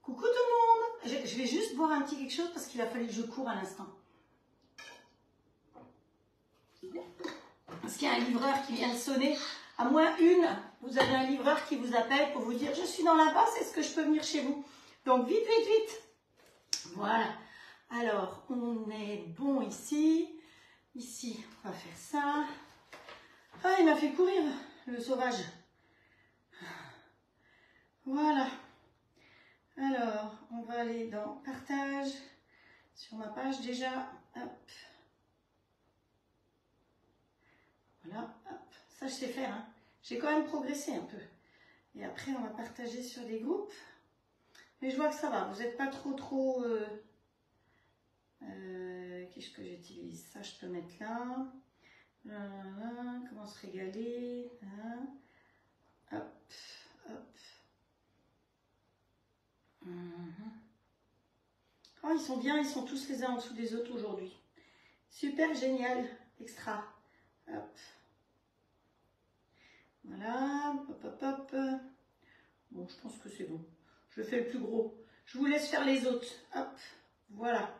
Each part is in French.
Coucou tout le monde. Je vais juste boire un petit quelque chose parce qu'il a fallu que je cours à l'instant. Parce qu'il y a un livreur qui vient de sonner. À moins une, vous avez un livreur qui vous appelle pour vous dire « Je suis dans l'impasse, est-ce que je peux venir chez vous ?» Donc vite, vite, vite. Voilà. Alors, on est bon ici. Ici, on va faire ça. Ah, il m'a fait courir, le sauvage. Voilà. Alors, on va aller dans partage, sur ma page déjà. Hop. Voilà, hop. Ça, je sais faire. Hein. J'ai quand même progressé un peu. Et après, on va partager sur des groupes. Mais je vois que ça va. Vous n'êtes pas trop... qu'est-ce que j'utilise? Ça, je peux mettre là. Comment se régaler? Hop, hop. Oh, ils sont bien, ils sont tous les uns en dessous des autres aujourd'hui. Super, génial, extra. Hop. Voilà, hop, hop, hop. Bon, je pense que c'est bon. Je fais le plus gros. Je vous laisse faire les autres. Hop, voilà.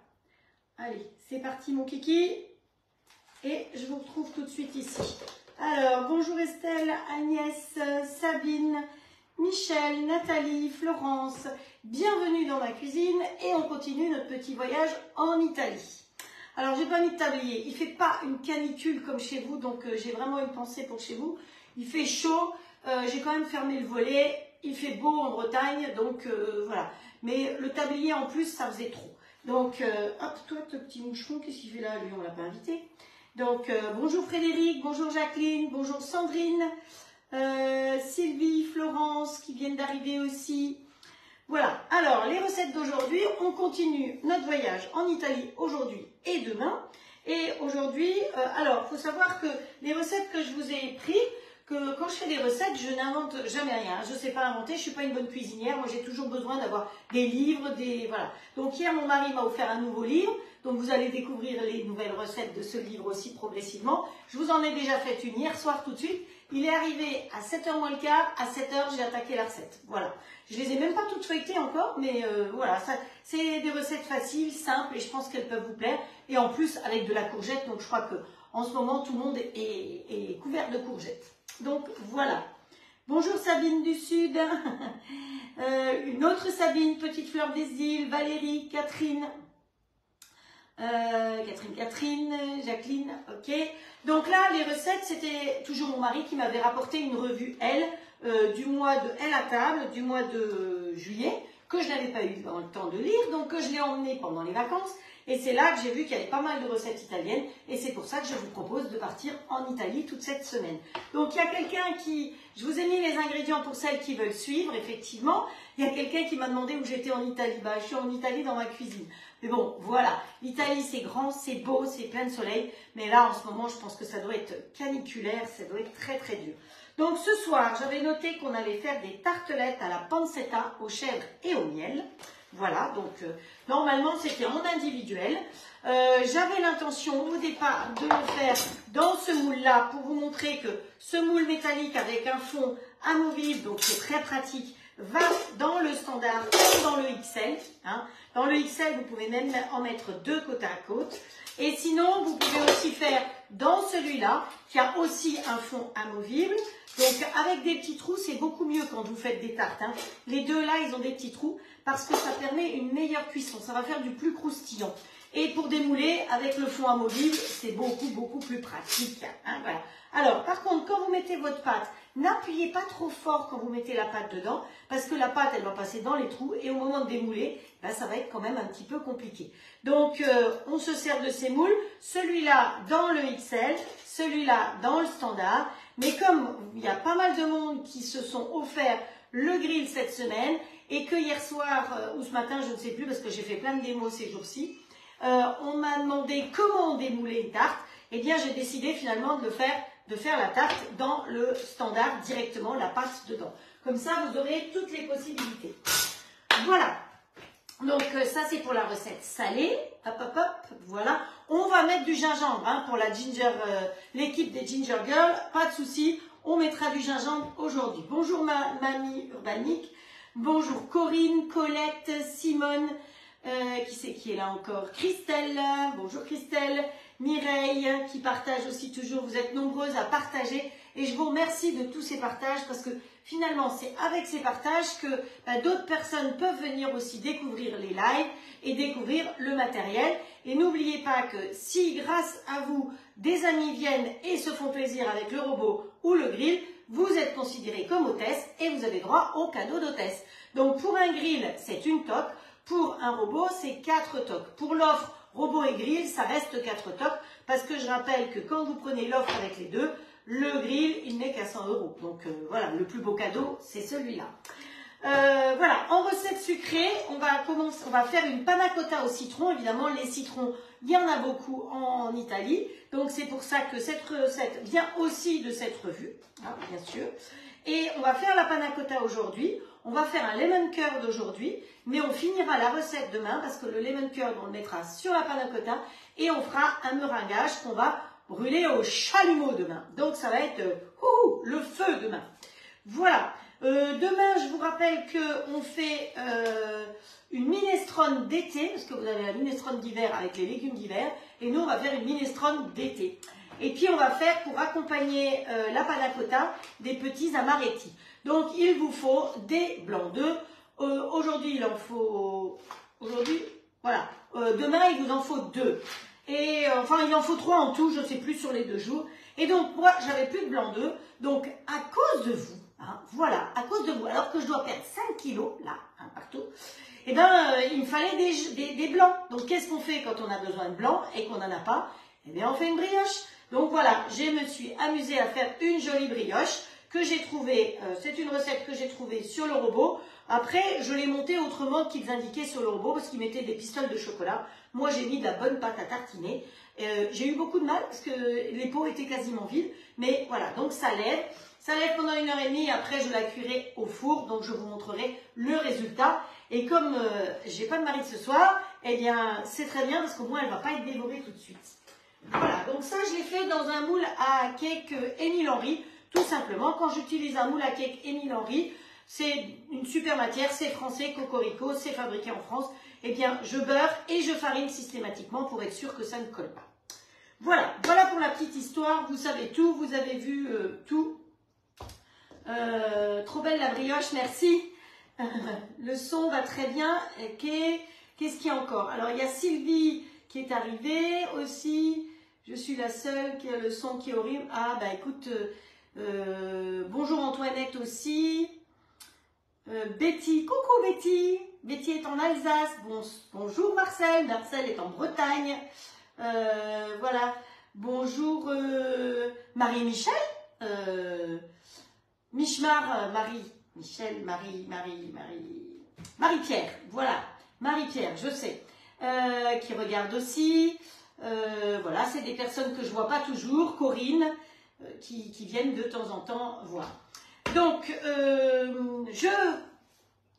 Allez, c'est parti mon kiki. Et je vous retrouve tout de suite ici. Alors, bonjour Estelle, Agnès, Sabine, Michel, Nathalie, Florence. Bienvenue dans ma cuisine et on continue notre petit voyage en Italie. Alors, j'ai pas mis de tablier. Il fait pas une canicule comme chez vous, donc j'ai vraiment une pensée pour chez vous. Il fait chaud. J'ai quand même fermé le volet. Il fait beau en Bretagne, donc voilà. Mais le tablier en plus, ça faisait trop. Donc, hop, toi, ce petit moucheron, qu'est-ce qu'il fait là? Lui, on l'a pas invité. Donc, bonjour Frédéric, bonjour Jacqueline, bonjour Sandrine, Sylvie, Florence qui viennent d'arriver aussi. Voilà, alors les recettes d'aujourd'hui, on continue notre voyage en Italie aujourd'hui et demain. Et aujourd'hui, alors, il faut savoir que les recettes que je vous ai prises, que quand je fais des recettes, je n'invente jamais rien. Je ne sais pas inventer, je ne suis pas une bonne cuisinière. Moi, j'ai toujours besoin d'avoir des livres, voilà. Donc hier, mon mari m'a offert un nouveau livre. Donc vous allez découvrir les nouvelles recettes de ce livre aussi progressivement. Je vous en ai déjà fait une hier soir tout de suite. Il est arrivé à 7h moins le quart. À 7h, j'ai attaqué la recette. Voilà. Je les ai même pas toutes feuilletées encore, mais voilà. C'est des recettes faciles, simples et je pense qu'elles peuvent vous plaire. Et en plus, avec de la courgette. Donc je crois que en ce moment, tout le monde est couvert de courgettes. Donc voilà. Bonjour Sabine du Sud, une autre Sabine, Petite Fleur des Îles, Valérie, Catherine, Jacqueline, ok. Donc là, les recettes, c'était toujours mon mari qui m'avait rapporté une revue Elle, du mois de Elle à table, du mois de juillet, que je n'avais pas eu dans le temps de lire, donc que je l'ai emmené pendant les vacances. Et c'est là que j'ai vu qu'il y avait pas mal de recettes italiennes. Et c'est pour ça que je vous propose de partir en Italie toute cette semaine. Donc il y a quelqu'un qui... Je vous ai mis les ingrédients pour celles qui veulent suivre, effectivement. Il y a quelqu'un qui m'a demandé où j'étais en Italie. Bah, je suis en Italie dans ma cuisine. Mais bon, voilà. L'Italie, c'est grand, c'est beau, c'est plein de soleil. Mais là, en ce moment, je pense que ça doit être caniculaire. Ça doit être très, très dur. Donc ce soir, j'avais noté qu'on allait faire des tartelettes à la pancetta, aux chèvres et au miel. Voilà, donc normalement c'était en individuel. J'avais l'intention au départ de le faire dans ce moule-là pour vous montrer que ce moule métallique avec un fond amovible, donc c'est très pratique, va dans le standard comme dans le XL. Hein. Dans le XL, vous pouvez même en mettre deux côte à côte. Et sinon, vous pouvez aussi faire dans celui-là, qui a aussi un fond amovible. Donc avec des petits trous, c'est beaucoup mieux quand vous faites des tartes. Hein. Les deux là, ils ont des petits trous parce que ça permet une meilleure cuisson. Ça va faire du plus croustillant. Et pour démouler, avec le fond amovible, c'est beaucoup plus pratique. Hein, voilà. Alors, par contre, quand vous mettez votre pâte, n'appuyez pas trop fort quand vous mettez la pâte dedans, parce que la pâte, elle va passer dans les trous, et au moment de démouler, ben, ça va être quand même un petit peu compliqué. Donc, on se sert de ces moules, celui-là dans le XL, celui-là dans le standard, mais comme il y a pas mal de monde qui se sont offerts le grill cette semaine, et que hier soir, ou ce matin, je ne sais plus, parce que j'ai fait plein de démos ces jours-ci, on m'a demandé comment on démoulait une tarte, et bien j'ai décidé finalement de faire la tarte dans le standard directement, la pâte dedans. Comme ça, vous aurez toutes les possibilités. Voilà. Donc ça, c'est pour la recette salée. Hop, hop, hop. Voilà. On va mettre du gingembre hein, pour la ginger, l'équipe des Ginger Girls. Pas de souci. On mettra du gingembre aujourd'hui. Bonjour, mamie urbanique. Bonjour Corinne, Colette, Simone, qui est là encore, Christelle, bonjour Christelle, Mireille qui partage aussi toujours, vous êtes nombreuses à partager et je vous remercie de tous ces partages parce que finalement c'est avec ces partages que d'autres personnes peuvent venir aussi découvrir les lives et découvrir le matériel. Et n'oubliez pas que si grâce à vous des amis viennent et se font plaisir avec le robot ou le grill, vous êtes considéré comme hôtesse et vous avez droit au cadeau d'hôtesse. Donc pour un grill, c'est une toque. Pour un robot, c'est 4 toques. Pour l'offre robot et grill, ça reste 4 toques parce que je rappelle que quand vous prenez l'offre avec les deux, le grill, il n'est qu'à 100 €. Donc voilà, le plus beau cadeau, c'est celui-là. Voilà, en recette sucrée, on va faire une panna cotta au citron. Évidemment, les citrons, il y en a beaucoup en Italie. Donc c'est pour ça que cette recette vient aussi de cette revue, hein, bien sûr. Et on va faire la panna cotta aujourd'hui. On va faire un lemon curd aujourd'hui, mais on finira la recette demain parce que le lemon curd, on le mettra sur la panna cotta et on fera un meringuage qu'on va brûler au chalumeau demain. Donc ça va être le feu demain. Voilà. Demain, je vous rappelle qu'on fait une minestrone d'été, parce que vous avez la minestrone d'hiver avec les légumes d'hiver, et nous on va faire une minestrone d'été. Et puis on va faire pour accompagner la panna cotta des petits amaretti. Donc il vous faut des blancs d'œufs. Aujourd'hui il en faut, voilà. Demain il vous en faut 2. Et enfin il en faut 3 en tout, je ne sais plus sur les 2 jours. Et donc moi j'avais plus de blancs d'œufs, donc à cause de vous, hein, voilà, à cause de vous, alors que je dois perdre 5 kilos, là, hein, partout, et il me fallait des blancs. Donc qu'est-ce qu'on fait quand on a besoin de blancs et qu'on n'en a pas? Eh bien on fait une brioche. Donc voilà, je me suis amusée à faire une jolie brioche que j'ai trouvée, c'est une recette que j'ai trouvée sur le robot. Après, je l'ai montée autrement qu'ils indiquaient sur le robot parce qu'ils mettaient des pistoles de chocolat. Moi, j'ai mis de la bonne pâte à tartiner. J'ai eu beaucoup de mal parce que les pots étaient quasiment vides. Mais voilà, donc ça lève. Ça lève pendant 1h30. Après, je la cuirai au four. Donc, je vous montrerai le résultat. Et comme j'ai pas de mari ce soir, eh bien, c'est très bien parce qu'au moins, elle va pas être dévorée tout de suite. Voilà, donc ça, je l'ai fait dans un moule à cake Émile Henry. Tout simplement, quand j'utilise un moule à cake Émile Henry, c'est une super matière, c'est français, Cocorico, c'est fabriqué en France. Eh bien, je beurre et je farine systématiquement pour être sûr que ça ne colle pas. Voilà, voilà pour la petite histoire. Vous savez tout, vous avez vu tout. Trop belle la brioche, merci. Le son va très bien. Qu'est-ce qu'il y a encore? Alors, il y a Sylvie qui est arrivée aussi. Je suis la seule qui a le son qui est horrible. Ah, bah écoute... bonjour Antoinette aussi. Betty, coucou Betty. Betty est en Alsace. Bonjour Marcel. Marcel est en Bretagne. Voilà. Bonjour Marie-Michel. Michmar, Marie. Michel, Marie-Pierre. Voilà. Marie-Pierre, je sais. Qui regarde aussi. Voilà, c'est des personnes que je vois pas toujours. Corinne. Qui viennent de temps en temps voir. Donc, je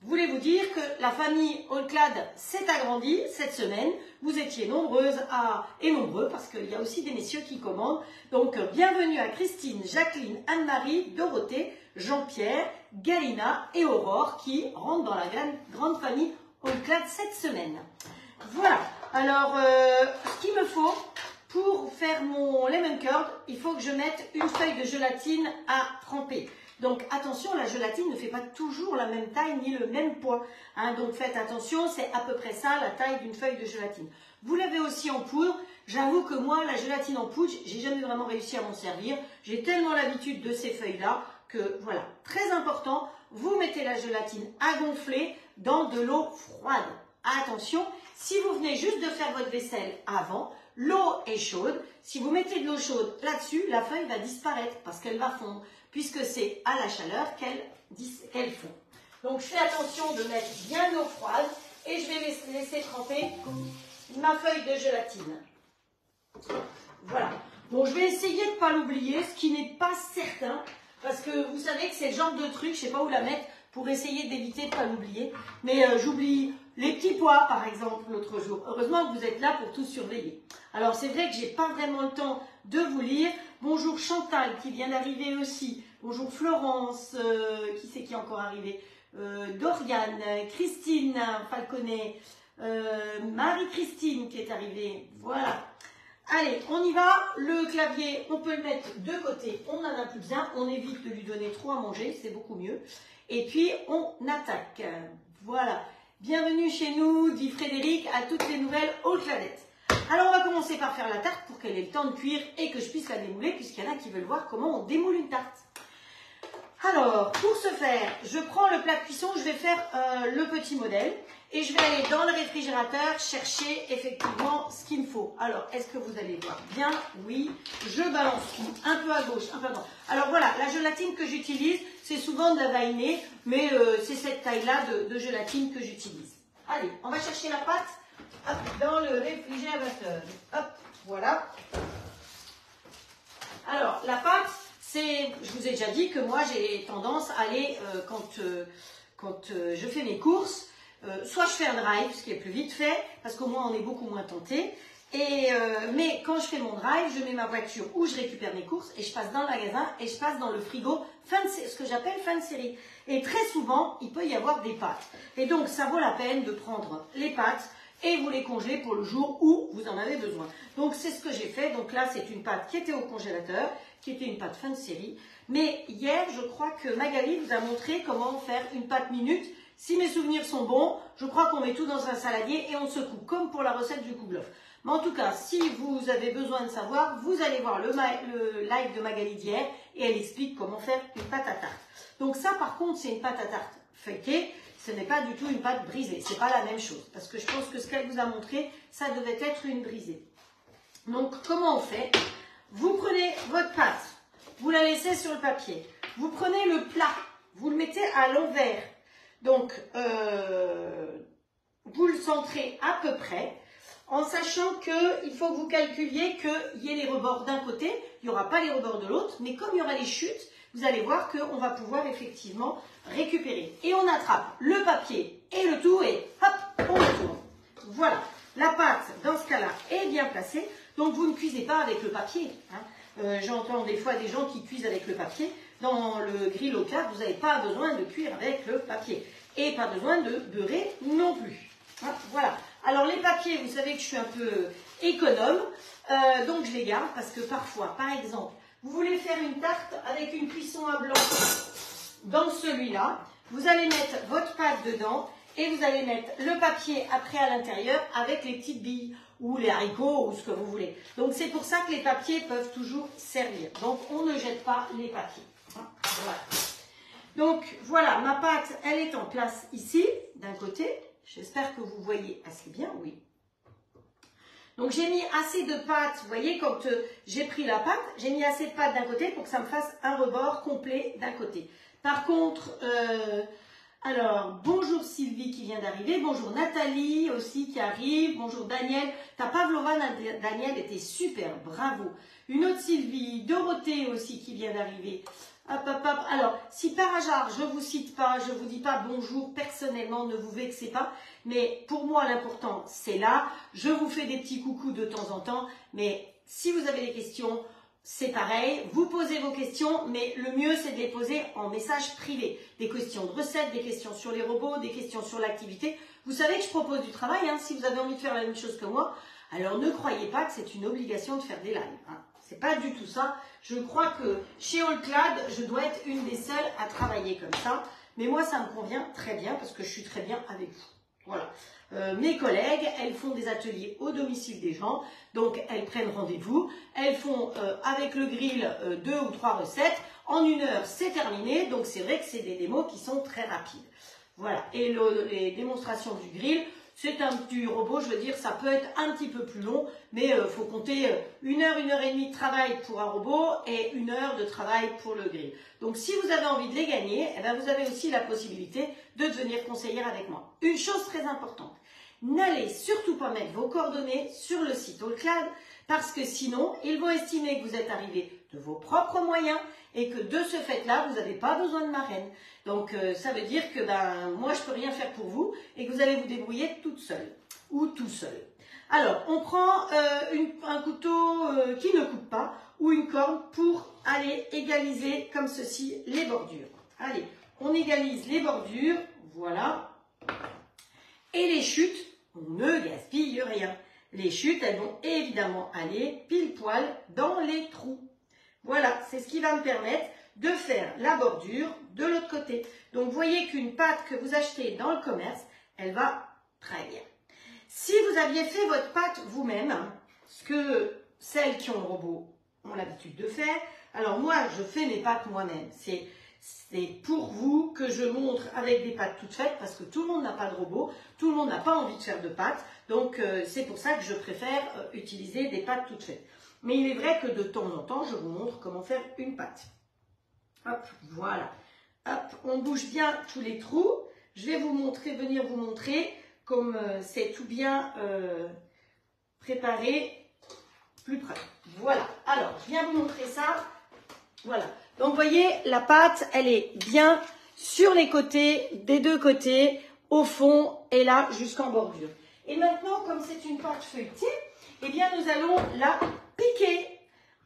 voulais vous dire que la famille Olclad s'est agrandie cette semaine. Vous étiez nombreuses et nombreux parce qu'il y a aussi des messieurs qui commandent. Donc, bienvenue à Christine, Jacqueline, Anne-Marie, Dorothée, Jean-Pierre, Galina et Aurore qui rentrent dans la grande famille Olclad cette semaine. Voilà. Alors, ce qu'il me faut... Pour faire mon lemon curd, il faut que je mette une feuille de gélatine à tremper. Donc attention, la gélatine ne fait pas toujours la même taille ni le même poids. Hein, donc faites attention, c'est à peu près ça la taille d'une feuille de gélatine. Vous l'avez aussi en poudre. J'avoue que moi, la gélatine en poudre, j'ai jamais vraiment réussi à m'en servir. J'ai tellement l'habitude de ces feuilles-là que voilà, très important, vous mettez la gélatine à gonfler dans de l'eau froide. Attention, si vous venez juste de faire votre vaisselle avant, l'eau est chaude. Si vous mettez de l'eau chaude là-dessus, la feuille va disparaître parce qu'elle va fondre, puisque c'est à la chaleur qu'elle fond. Donc, fais attention de mettre bien l'eau froide et je vais laisser tremper ma feuille de gélatine. Voilà. Bon, je vais essayer de ne pas l'oublier, ce qui n'est pas certain, parce que vous savez que c'est le genre de truc, je ne sais pas où la mettre, pour essayer d'éviter de ne pas l'oublier. Mais j'oublie les petits pois, par exemple, l'autre jour. Heureusement que vous êtes là pour tout surveiller. Alors, c'est vrai que je n'ai pas vraiment le temps de vous lire. Bonjour Chantal, qui vient d'arriver aussi. Bonjour Florence, qui c'est qui est encore arrivé? Doriane, Christine Falconet, Marie-Christine qui est arrivée. Voilà. Allez, on y va. Le clavier, on peut le mettre de côté. On n'en a plus besoin. On évite de lui donner trop à manger. C'est beaucoup mieux. Et puis, on attaque. Voilà. Bienvenue chez nous, dit Frédéric, à toutes les nouvelles All-Cladettes. Alors, on va commencer par faire la tarte pour qu'elle ait le temps de cuire et que je puisse la démouler, puisqu'il y en a qui veulent voir comment on démoule une tarte. Alors, pour ce faire, je prends le plat de cuisson, je vais faire le petit modèle et je vais aller dans le réfrigérateur chercher effectivement ce qu'il me faut. Alors, est-ce que vous allez voir bien? Oui, je balance tout, un peu à gauche, un peu à droite. Alors voilà, la gélatine que j'utilise, c'est souvent de la vainée, mais c'est cette taille-là de gélatine que j'utilise. Allez, on va chercher la pâte hop, dans le réfrigérateur. Hop, voilà. Alors, la pâte... je vous ai déjà dit que moi j'ai tendance à aller, quand je fais mes courses, soit je fais un drive, ce qui est plus vite fait, parce qu'au moins on est beaucoup moins tenté, mais quand je fais mon drive, je mets ma voiture où je récupère mes courses, et je passe dans le magasin, et je passe dans le frigo, ce que j'appelle fin de série. Et très souvent, il peut y avoir des pâtes. Et donc ça vaut la peine de prendre les pâtes, et vous les congelez pour le jour où vous en avez besoin. Donc c'est ce que j'ai fait. Donc là c'est une pâte qui était au congélateur, qui était une pâte fin de série. Mais hier je crois que Magali vous a montré comment faire une pâte minute. Si mes souvenirs sont bons, je crois qu'on met tout dans un saladier et on secoue, comme pour la recette du kouglof. Mais en tout cas, si vous avez besoin de savoir, vous allez voir le live de Magali d'hier et elle explique comment faire une pâte à tarte. Donc ça par contre c'est une pâte à tarte feuilletée. Ce n'est pas du tout une pâte brisée, c'est pas la même chose. Parce que je pense que ce qu'elle vous a montré, ça devait être une brisée. Donc, comment on fait? Vous prenez votre pâte, vous la laissez sur le papier. Vous prenez le plat, vous le mettez à l'envers. Donc, vous le centrez à peu près, en sachant qu'il faut que vous calculiez qu'il y ait les rebords d'un côté, il n'y aura pas les rebords de l'autre, mais comme il y aura les chutes, vous allez voir qu'on va pouvoir effectivement récupérer. Et on attrape le papier et le tout et hop, on retourne. Voilà, la pâte dans ce cas-là est bien placée, donc vous ne cuisez pas avec le papier. Hein. J'entends des fois des gens qui cuisent avec le papier. Dans le grill au clair, vous n'avez pas besoin de cuire avec le papier. Et pas besoin de beurrer non plus. Hein, voilà. Alors les papiers, vous savez que je suis un peu économe, donc je les garde parce que parfois, par exemple, vous voulez faire une tarte avec une cuisson à blanc dans celui-là. Vous allez mettre votre pâte dedans et vous allez mettre le papier après à l'intérieur avec les petites billes ou les haricots ou ce que vous voulez. Donc c'est pour ça que les papiers peuvent toujours servir. Donc on ne jette pas les papiers. Voilà. Donc voilà, ma pâte, elle est en place ici, d'un côté. J'espère que vous voyez assez bien, oui. Donc j'ai mis assez de pâte, vous voyez, quand j'ai pris la pâte, j'ai mis assez de pâte d'un côté pour que ça me fasse un rebord complet d'un côté. Par contre, alors, bonjour Sylvie qui vient d'arriver, bonjour Nathalie aussi qui arrive, bonjour Daniel. Ta pavlova, Daniel, était super, bravo. Une autre Sylvie, Dorothée aussi qui vient d'arriver. Hop, hop, hop. Alors, si par hasard je ne vous cite pas, je ne vous dis pas bonjour personnellement, ne vous vexez pas. Mais pour moi, l'important, c'est là. Je vous fais des petits coucous de temps en temps. Mais si vous avez des questions, c'est pareil. Vous posez vos questions, mais le mieux, c'est de les poser en message privé. Des questions de recettes, des questions sur les robots, des questions sur l'activité. Vous savez que je propose du travail. Hein, si vous avez envie de faire la même chose que moi, alors ne croyez pas que c'est une obligation de faire des lives. Hein. C'est pas du tout ça. Je crois que chez All-Clad, je dois être une des seules à travailler comme ça. Mais moi, ça me convient très bien parce que je suis très bien avec vous. Voilà. Mes collègues, elles font des ateliers au domicile des gens. Donc, elles prennent rendez-vous. Elles font avec le grill 2 ou 3 recettes. En 1 heure, c'est terminé. Donc, c'est vrai que c'est des démos qui sont très rapides. Voilà. Et les démonstrations du grill, c'est un petit robot, je veux dire, ça peut être un petit peu plus long, mais il faut compter 1 heure, 1 heure et demie de travail pour un robot et 1 heure de travail pour le grill. Donc si vous avez envie de les gagner, eh bien, vous avez aussi la possibilité de devenir conseillère avec moi. Une chose très importante, n'allez surtout pas mettre vos coordonnées sur le site All-Clad, parce que sinon, ils vont estimer que vous êtes arrivé de vos propres moyens et que de ce fait-là, vous n'avez pas besoin de marraine. Donc, ça veut dire que moi, je ne peux rien faire pour vous et que vous allez vous débrouiller toute seule ou tout seul. Alors, on prend un couteau qui ne coupe pas ou une corde pour aller égaliser comme ceci les bordures. Allez, on égalise les bordures, voilà. Et les chutes, on ne gaspille rien. Les chutes, elles vont évidemment aller pile poil dans les trous. Voilà, c'est ce qui va me permettre de faire la bordure de l'autre côté. Donc, vous voyez qu'une pâte que vous achetez dans le commerce, elle va très bien. Si vous aviez fait votre pâte vous-même, ce que celles qui ont le robot ont l'habitude de faire, alors moi, je fais mes pâtes moi-même. C'est pour vous que je montre avec des pâtes toutes faites, parce que tout le monde n'a pas de robot, tout le monde n'a pas envie de faire de pâtes, donc c'est pour ça que je préfère utiliser des pâtes toutes faites. Mais il est vrai que de temps en temps, je vous montre comment faire une pâte. Hop, voilà. Hop, on bouge bien tous les trous. Je vais venir vous montrer comme c'est tout bien préparé plus près. Voilà. Alors, je viens vous montrer ça. Voilà. Donc, vous voyez, la pâte, elle est bien sur les côtés, des deux côtés, au fond et là jusqu'en bordure. Et maintenant, comme c'est une pâte feuilletée, eh bien, nous allons la piquer.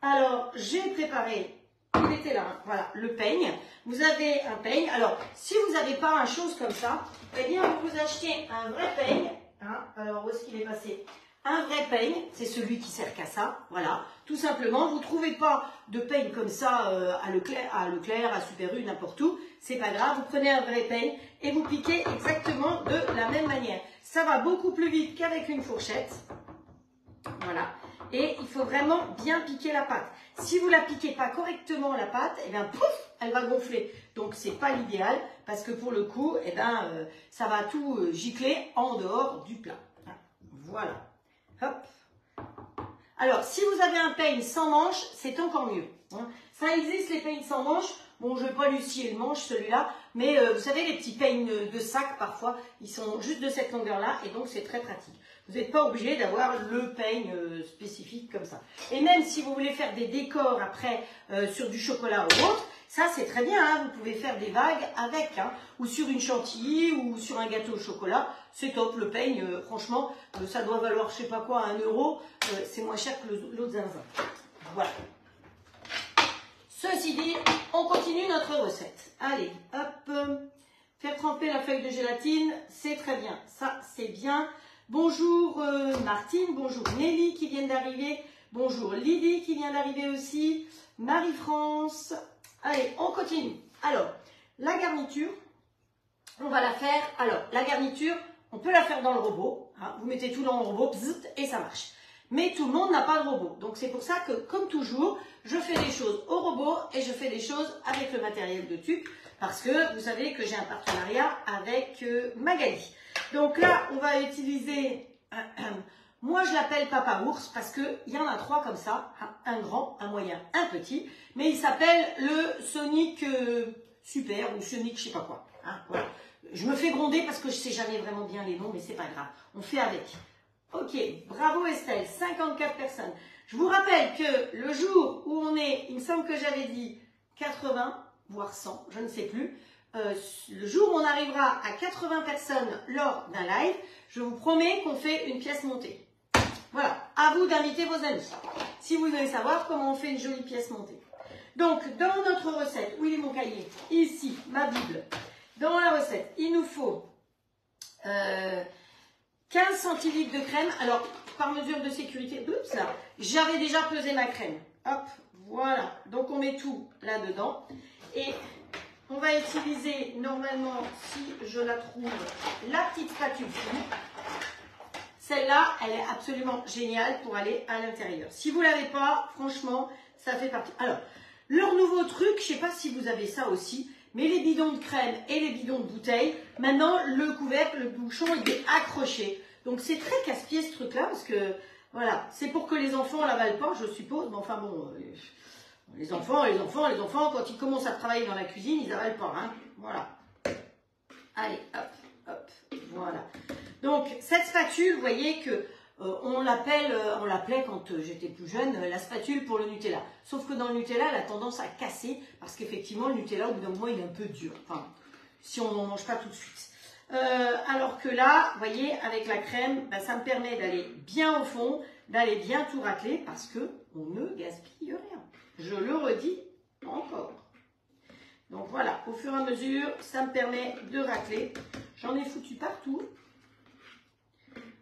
Alors, j'ai préparé, il était là, hein, voilà, le peigne. Vous avez un peigne. Alors, si vous n'avez pas un chose comme ça, eh bien, vous achetez un vrai peigne. Hein. Alors, où est-ce qu'il est passé? Un vrai peigne, c'est celui qui sert qu'à ça, voilà, tout simplement. Vous ne trouvez pas de peigne comme ça à Leclerc, à Super U, n'importe où, c'est pas grave, vous prenez un vrai peigne et vous piquez exactement de la même manière. Ça va beaucoup plus vite qu'avec une fourchette, voilà, et il faut vraiment bien piquer la pâte. Si vous ne la piquez pas correctement la pâte, eh bien pouf, elle va gonfler, donc c'est pas l'idéal, parce que pour le coup, eh bien, ça va tout gicler en dehors du plat, voilà. Hop. Alors, si vous avez un peigne sans manche, c'est encore mieux. Hein. Ça existe, les peignes sans manche. Bon, je ne vais pas lui scier le manche, celui-là. Mais vous savez, les petits peignes de sac, parfois, ils sont juste de cette longueur-là. Et donc, c'est très pratique. Vous n'êtes pas obligé d'avoir le peigne spécifique comme ça. Et même si vous voulez faire des décors après sur du chocolat ou autre, ça, c'est très bien. Hein. Vous pouvez faire des vagues avec. Hein. Ou sur une chantilly ou sur un gâteau au chocolat. C'est top, le peigne, franchement, ça doit valoir, je sais pas quoi, 1 €. C'est moins cher que l'autre zinzin. Voilà. Ceci dit, on continue notre recette. Allez, hop. Faire tremper la feuille de gélatine, c'est très bien. Ça, c'est bien. Bonjour Martine, bonjour Nelly qui vient d'arriver. Bonjour Lydie qui vient d'arriver aussi. Marie-France. Allez, on continue. Alors, la garniture, on va la faire. Alors, la garniture, on peut la faire dans le robot. Hein. Vous mettez tout dans le robot, bzzzt, et ça marche. Mais tout le monde n'a pas de robot. Donc, c'est pour ça que, comme toujours, je fais des choses au robot et je fais des choses avec le matériel de tube. Parce que vous savez que j'ai un partenariat avec Magali. Donc là, on va utiliser... moi, je l'appelle Papa Ours parce qu'il y en a 3 comme ça. Un grand, un moyen, un petit. Mais il s'appelle le Sonic Super ou Sonic je sais pas quoi. Hein, voilà. Je me fais gronder parce que je ne sais jamais vraiment bien les noms, mais c'est pas grave. On fait avec. Ok, bravo Estelle, 54 personnes. Je vous rappelle que le jour où on est, il me semble que j'avais dit 80, voire 100, je ne sais plus. Le jour où on arrivera à 80 personnes lors d'un live, je vous promets qu'on fait une pièce montée. Voilà, à vous d'inviter vos amis. Si vous voulez savoir comment on fait une jolie pièce montée. Donc, dans notre recette, où est mon cahier? Ici, ma Bible. Dans la recette, il nous faut 15 centilitres de crème. Alors, par mesure de sécurité, oups là, j'avais déjà pesé ma crème. Hop, voilà. Donc, on met tout là-dedans. Et on va utiliser, normalement, si je la trouve, la petite spatule fine. Celle-là, elle est absolument géniale pour aller à l'intérieur. Si vous ne l'avez pas, franchement, ça fait partie. Alors, leur nouveau truc, je ne sais pas si vous avez ça aussi, mais les bidons de crème et les bidons de bouteille, maintenant, le couvercle, le bouchon, il est accroché. Donc, c'est très casse-pied ce truc-là, parce que, voilà, c'est pour que les enfants ne l'avalent pas, je suppose. Mais enfin, bon, les enfants, quand ils commencent à travailler dans la cuisine, ils n'avalent pas, hein. Voilà. Allez, hop, hop, voilà. Donc, cette spatule, vous voyez que on l'appelait quand j'étais plus jeune, la spatule pour le Nutella. Sauf que dans le Nutella, elle a tendance à casser, parce qu'effectivement, le Nutella, au bout d'un moment, il est un peu dur. Enfin, si on n'en mange pas tout de suite. Alors que là, vous voyez, avec la crème, ben, ça me permet d'aller bien au fond, d'aller bien tout racler, parce qu'on ne gaspille rien. Je le redis encore. Donc voilà, au fur et à mesure, ça me permet de racler. J'en ai foutu partout.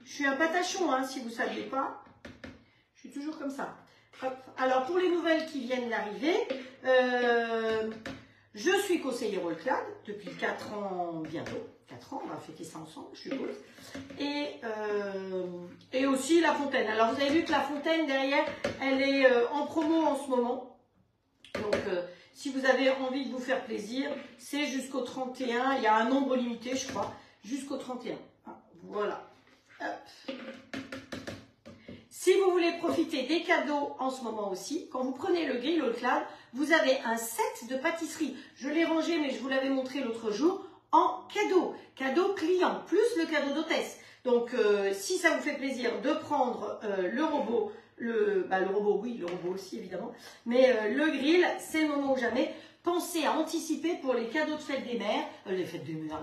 Je suis un patachon, hein, si vous ne saviez pas. Je suis toujours comme ça. Hop. Alors, pour les nouvelles qui viennent d'arriver, je suis conseillère All-Clad depuis 4 ans bientôt. 4 ans, on va fêter ça ensemble, je suppose. Et aussi la fontaine. Alors, vous avez vu que la fontaine, derrière, elle est en promo en ce moment. Donc, si vous avez envie de vous faire plaisir, c'est jusqu'au 31. Il y a un nombre limité, je crois, jusqu'au 31. Voilà. Hop. Si vous voulez profiter des cadeaux en ce moment aussi, quand vous prenez le grill All-Clad, vous avez un set de pâtisserie. Je l'ai rangé, mais je vous l'avais montré l'autre jour, en cadeau. Cadeau client, plus le cadeau d'hôtesse. Donc, si ça vous fait plaisir de prendre le robot, le robot, oui, le robot aussi évidemment, mais le grill, c'est le moment ou jamais. Pensez à anticiper pour les cadeaux de fête des mères, les fêtes des mères,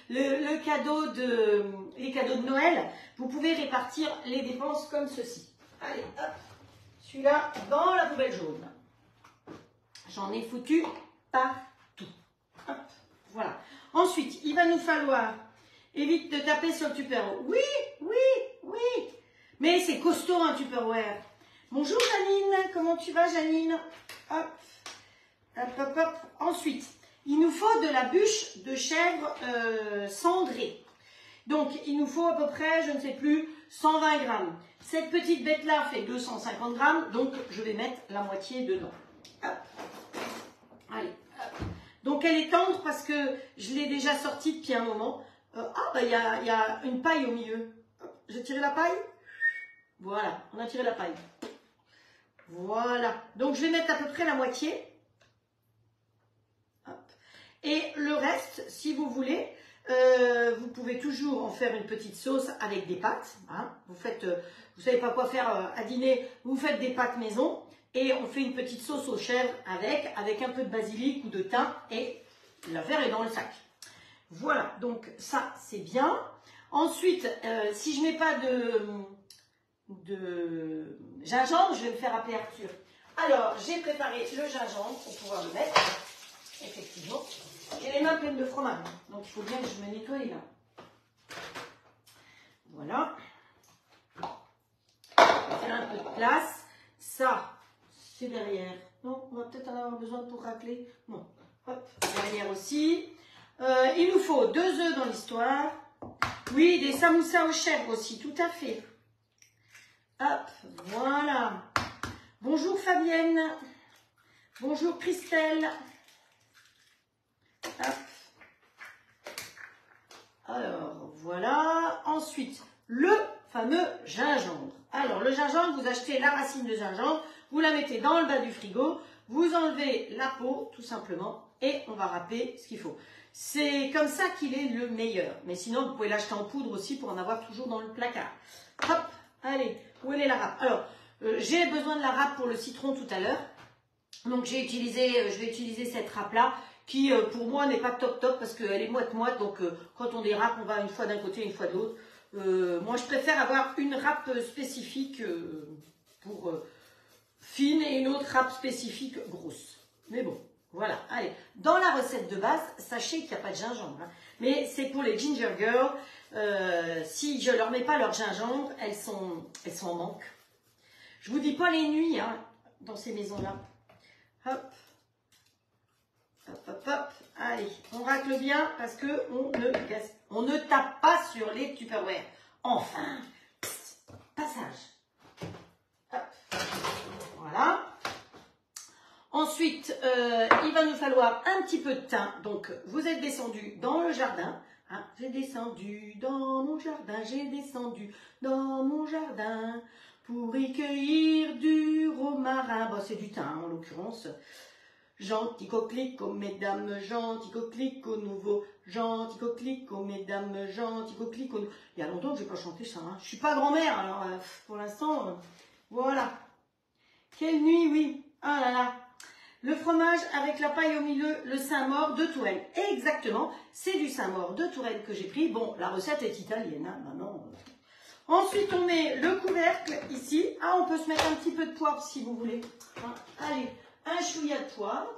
les cadeaux de Noël. Vous pouvez répartir les dépenses comme ceci. Allez, hop, celui-là dans la poubelle jaune. J'en ai foutu partout. Hop, voilà. Ensuite, il va nous falloir, évite de taper sur le Tupperware. Oui, oui, oui. Mais c'est costaud un Tupperware. Bonjour Janine, comment tu vas Janine? Hop, hop, hop, hop. Ensuite, il nous faut de la bûche de chèvre cendrée. Donc, il nous faut à peu près, je ne sais plus, 120 grammes. Cette petite bête-là fait 250 grammes, donc je vais mettre la moitié dedans. Hop. Allez, hop. Donc, elle est tendre parce que je l'ai déjà sortie depuis un moment. Il y a une paille au milieu. Hop. J'ai tiré la paille. Voilà, on a tiré la paille. Voilà. Donc, je vais mettre à peu près la moitié. Hop. Et le reste, si vous voulez, vous pouvez toujours en faire une petite sauce avec des pâtes. Hein. Vous savez pas quoi faire à dîner, vous faites des pâtes maison et on fait une petite sauce aux chèvres avec un peu de basilic ou de thym et l'affaire est dans le sac. Voilà, donc ça c'est bien. Ensuite, si je mets pas de gingembre, je vais me faire appeler Arthur. Alors, j'ai préparé le gingembre pour pouvoir le mettre. Effectivement. J'ai les mains pleines de fromage, donc il faut bien que je me nettoie là. Voilà. On va faire un peu de place. Ça, c'est derrière. Non, on va peut-être en avoir besoin pour racler. Non. Hop, derrière aussi. Il nous faut 2 œufs dans l'histoire. Oui, des samoussas aux chèvres aussi, tout à fait. Hop, voilà. Bonjour Fabienne. Bonjour Christelle. Hop. Alors, voilà. Ensuite, le fameux gingembre. Alors, le gingembre, vous achetez la racine de gingembre, vous la mettez dans le bas du frigo, vous enlevez la peau, tout simplement, et on va râper ce qu'il faut. C'est comme ça qu'il est le meilleur. Mais sinon, vous pouvez l'acheter en poudre aussi pour en avoir toujours dans le placard. Hop, allez, où elle est la râpe? Alors, j'ai besoin de la râpe pour le citron tout à l'heure. Donc, je vais utiliser cette râpe-là qui, pour moi, n'est pas top parce qu'elle est moite-moite. Donc, quand on dérape, on va une fois d'un côté, une fois de l'autre. Moi, je préfère avoir une râpe spécifique pour fine et une autre râpe spécifique grosse. Mais bon, voilà. Allez, dans la recette de base, sachez qu'il n'y a pas de gingembre. Hein. Mais c'est pour les ginger girls. Si je ne leur mets pas leur gingembre, elles sont en manque. Je vous dis pas les nuits hein, dans ces maisons-là. Hop. Hop, hop, hop. Allez, on racle bien parce que on ne tape pas sur les Tupperware. Enfin, psst, passage. Hop. Voilà. Ensuite, il va nous falloir un petit peu de thym. Donc, vous êtes descendu dans le jardin. Hein, j'ai descendu dans mon jardin. J'ai descendu dans mon jardin pour y cueillir du romarin. Bon, c'est du thym en l'occurrence. Gentil coquelicot, mesdames, gentil coquelicot nouveau, gentil coquelicot, mesdames, gentil coquelicot. Il y a longtemps que je n'ai pas chanté ça. Hein. Je ne suis pas grand-mère, alors pour l'instant, voilà. Quelle nuit, oui. Ah là là. Le fromage avec la paille au milieu, le Saint-Maur de Touraine. Exactement, c'est du Saint-Maur de Touraine que j'ai pris. Bon, la recette est italienne, hein, maintenant. Ensuite, on met le couvercle ici. Ah, on peut se mettre un petit peu de poivre si vous voulez. Hein. Allez. Un chouïa de poivre.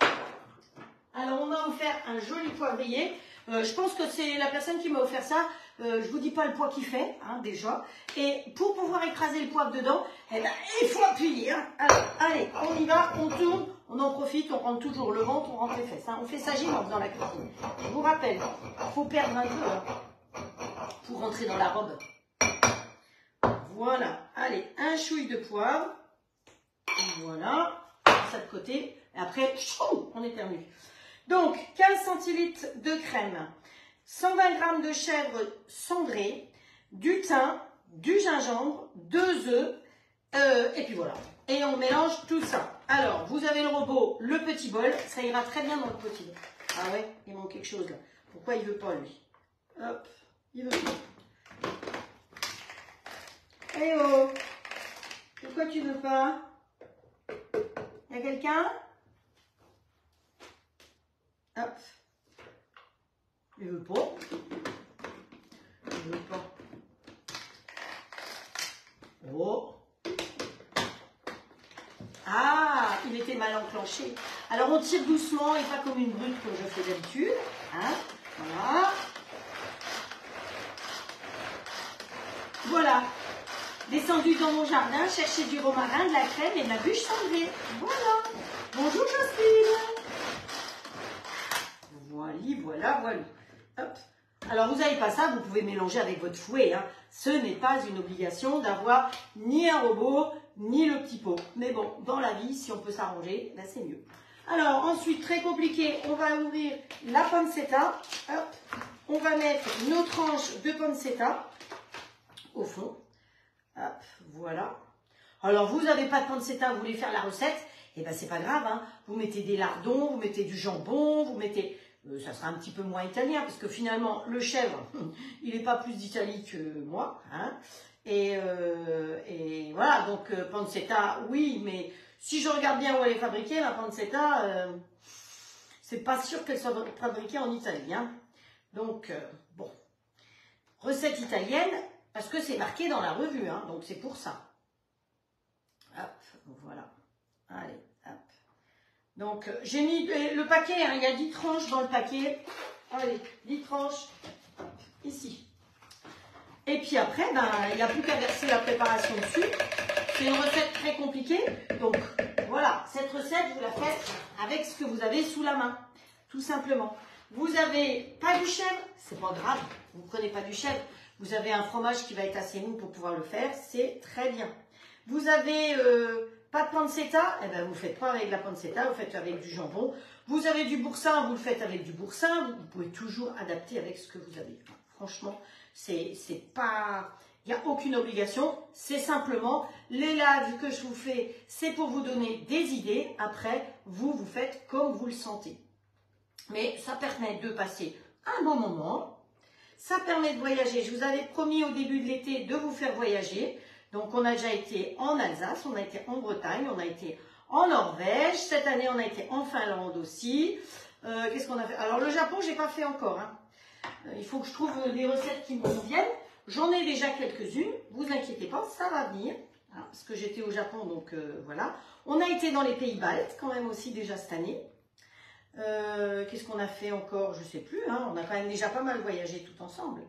Alors, on m'a offert un joli poivrier. Je pense que c'est la personne qui m'a offert ça. Je vous dis pas le poids qu'il fait, hein, déjà. Et pour pouvoir écraser le poivre dedans, eh ben, il faut appuyer. Hein. Alors, allez, on y va, on tourne, on en profite, on rentre toujours le ventre, on rentre les fesses. Hein. On fait ça gênant dans la cuisine. Je vous rappelle, il faut perdre un peu hein, pour rentrer dans la robe. Voilà, allez, un chouille de poivre. Voilà, ça de côté. Et après, chou, on éternue. Donc, 15 centilitres de crème, 120 g de chèvre cendrée, du thym, du gingembre, 2 œufs, et puis voilà. Et on mélange tout ça. Alors, vous avez le robot, le petit bol, ça ira très bien dans le petit bol. Ah ouais, il manque quelque chose là. Pourquoi il veut pas lui? Hop, il veut pas. Eh oh, pourquoi tu veux pas? Y a quelqu'un? Hop. Il veut pas. Il veut pas. Oh. Ah, il était mal enclenché. Alors on tire doucement et pas comme une brute comme je fais d'habitude. Hein? Voilà. Voilà. Descendu dans mon jardin, chercher du romarin, de la crème et de la bûche cendrée. Voilà. Bonjour Jocelyne. Voilà, voilà. Hop. Alors, vous n'avez pas ça, vous pouvez mélanger avec votre fouet. Hein. Ce n'est pas une obligation d'avoir ni un robot, ni le petit pot. Mais bon, dans la vie, si on peut s'arranger, ben c'est mieux. Alors, ensuite, très compliqué, on va ouvrir la pancetta. Hop. On va mettre nos tranches de pancetta au fond. Hop, voilà. Alors, vous n'avez pas de pancetta, vous voulez faire la recette, et ben c'est pas grave. Hein. Vous mettez des lardons, vous mettez du jambon, vous mettez... ça sera un petit peu moins italien, parce que finalement, le chèvre, il n'est pas plus d'Italie que moi. Hein. Et voilà, donc pancetta, oui, mais si je regarde bien où elle est fabriquée, la pancetta, c'est pas sûr qu'elle soit fabriquée en Italie. Hein. Donc, bon, recette italienne, parce que c'est marqué dans la revue, hein, donc c'est pour ça. Hop, voilà. Allez, hop. Donc, j'ai mis le paquet, hein, il y a 10 tranches dans le paquet. Allez, 10 tranches, hop, ici. Et puis après, ben, il n'y a plus qu'à verser la préparation dessus. C'est une recette très compliquée. Donc, voilà, cette recette, vous la faites avec ce que vous avez sous la main, tout simplement. Vous n'avez pas du chèvre, c'est pas grave, vous ne prenez pas du chèvre. Vous avez un fromage qui va être assez mou pour pouvoir le faire, c'est très bien. Vous avez pas de pancetta, eh ben vous ne faites pas avec la pancetta, vous faites avec du jambon. Vous avez du boursin, vous le faites avec du boursin. Vous pouvez toujours adapter avec ce que vous avez. Franchement, c'est pas... Il n'y a aucune obligation, c'est simplement les lives que je vous fais, c'est pour vous donner des idées. Après, vous faites comme vous le sentez. Mais ça permet de passer un bon moment. Ça permet de voyager. Je vous avais promis au début de l'été de vous faire voyager. Donc, on a déjà été en Alsace, on a été en Bretagne, on a été en Norvège. Cette année, on a été en Finlande aussi. Qu'est-ce qu'on a fait? Alors, le Japon, je n'ai pas fait encore. Hein. Il faut que je trouve des recettes qui me conviennent. J'en ai déjà quelques-unes. Vous inquiétez pas, ça va venir. Hein, parce que j'étais au Japon, donc voilà. On a été dans les pays baltes quand même aussi déjà cette année. Qu'est-ce qu'on a fait encore? Je ne sais plus. Hein. On a quand même déjà pas mal voyagé tout ensemble.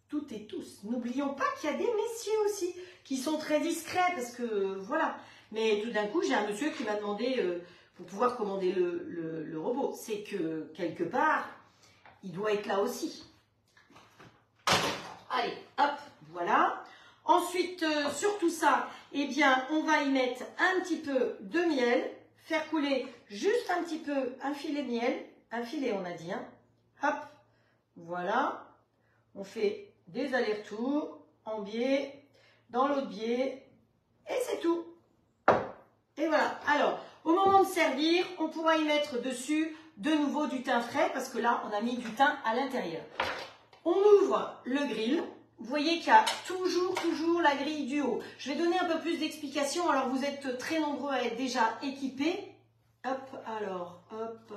Toutes et tous. N'oublions pas qu'il y a des messieurs aussi qui sont très discrets parce que voilà. Mais tout d'un coup, j'ai un monsieur qui m'a demandé pour pouvoir commander le robot. C'est que quelque part, il doit être là aussi. Allez, hop, voilà. Ensuite, sur tout ça, eh bien, on va y mettre un petit peu de miel. Faire couler juste un petit peu, un filet de miel. Un filet, on a dit. Hein. Hop, voilà. On fait des allers-retours en biais, dans l'autre biais. Et c'est tout. Et voilà. Alors, au moment de servir, on pourra y mettre dessus de nouveau du thym frais. Parce que là, on a mis du thym à l'intérieur. On ouvre le grill. Vous voyez qu'il y a toujours la grille du haut. Je vais donner un peu plus d'explications. Alors, vous êtes très nombreux à être déjà équipés. Hop, alors, hop.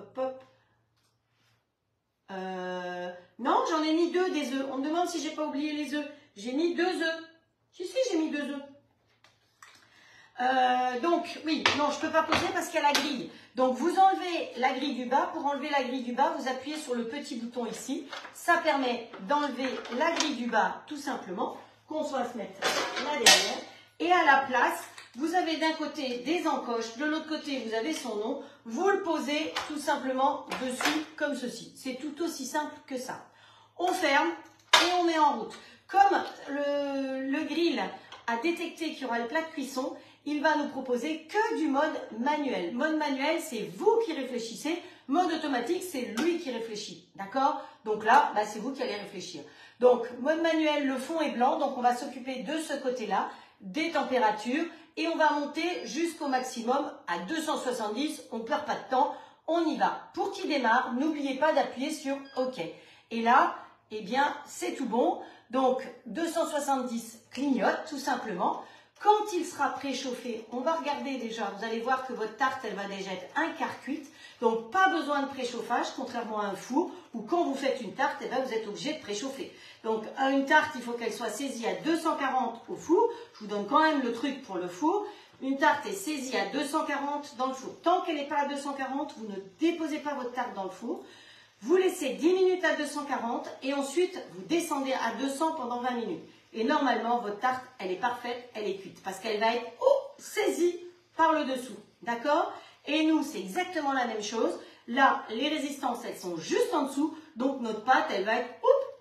Non, j'en ai mis 2 des œufs. On me demande si j'ai pas oublié les œufs. J'ai mis 2 œufs. Si, j'ai mis 2 œufs. Donc, oui, non, je ne peux pas poser parce qu'il y a la grille. Donc, vous enlevez la grille du bas. Pour enlever la grille du bas, vous appuyez sur le petit bouton ici. Ça permet d'enlever la grille du bas, tout simplement, qu'on soit se mettre là derrière. Et à la place, vous avez d'un côté des encoches, de l'autre côté, vous avez son nom. Vous le posez tout simplement dessus, comme ceci. C'est tout aussi simple que ça. On ferme et on met en route. Comme le grill a détecté qu'il y aura le plat de cuisson, il va nous proposer que du mode manuel. Mode manuel, c'est vous qui réfléchissez. Mode automatique, c'est lui qui réfléchit. D'accord? Donc là, bah, c'est vous qui allez réfléchir. Donc, mode manuel, le fond est blanc. Donc, on va s'occuper de ce côté-là, des températures. Et on va monter jusqu'au maximum à 270. On ne perd pas de temps. On y va. Pour qu'il démarre, n'oubliez pas d'appuyer sur OK. Et là, eh bien, c'est tout bon. Donc, 270 clignote, tout simplement. Quand il sera préchauffé, on va regarder déjà, vous allez voir que votre tarte, elle va déjà être un quart cuite. Donc, pas besoin de préchauffage, contrairement à un four, où quand vous faites une tarte, eh bien, vous êtes obligé de préchauffer. Donc, une tarte, il faut qu'elle soit saisie à 240 au four. Je vous donne quand même le truc pour le four. Une tarte est saisie à 240 dans le four. Tant qu'elle n'est pas à 240, vous ne déposez pas votre tarte dans le four. Vous laissez 10 minutes à 240 et ensuite, vous descendez à 200 pendant 20 minutes. Et normalement, votre tarte, elle est parfaite, elle est cuite. Parce qu'elle va être saisie par le dessous. D'accord? Et nous, c'est exactement la même chose. Là, les résistances, elles sont juste en dessous. Donc, notre pâte, elle va être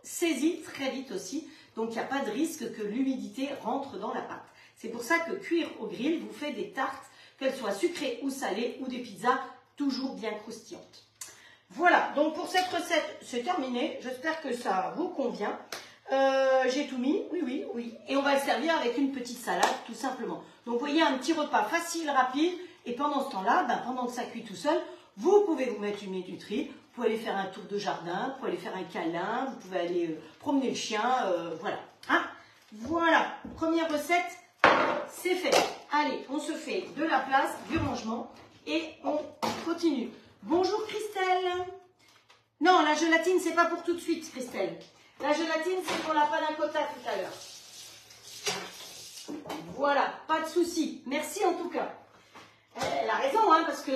saisie très vite aussi. Donc, il n'y a pas de risque que l'humidité rentre dans la pâte. C'est pour ça que cuire au grill vous fait des tartes, qu'elles soient sucrées ou salées, ou des pizzas toujours bien croustillantes. Voilà, donc pour cette recette, c'est terminé. J'espère que ça vous convient. J'ai tout mis, oui. Et on va le servir avec une petite salade, tout simplement. Donc, vous voyez, un petit repas facile, rapide. Et pendant ce temps-là, pendant que ça cuit tout seul, vous pouvez vous mettre une minuterie. Vous pouvez aller faire un tour de jardin, vous pouvez aller faire un câlin, vous pouvez aller promener le chien, voilà. Hein? Voilà, première recette, c'est fait. Allez, on se fait de la place, du rangement et on continue. Bonjour Christelle. Non, la gélatine, c'est pas pour tout de suite, Christelle. La gélatine, c'est pour la panna cotta tout à l'heure. Voilà, pas de souci. Merci en tout cas. Elle a raison, hein, parce que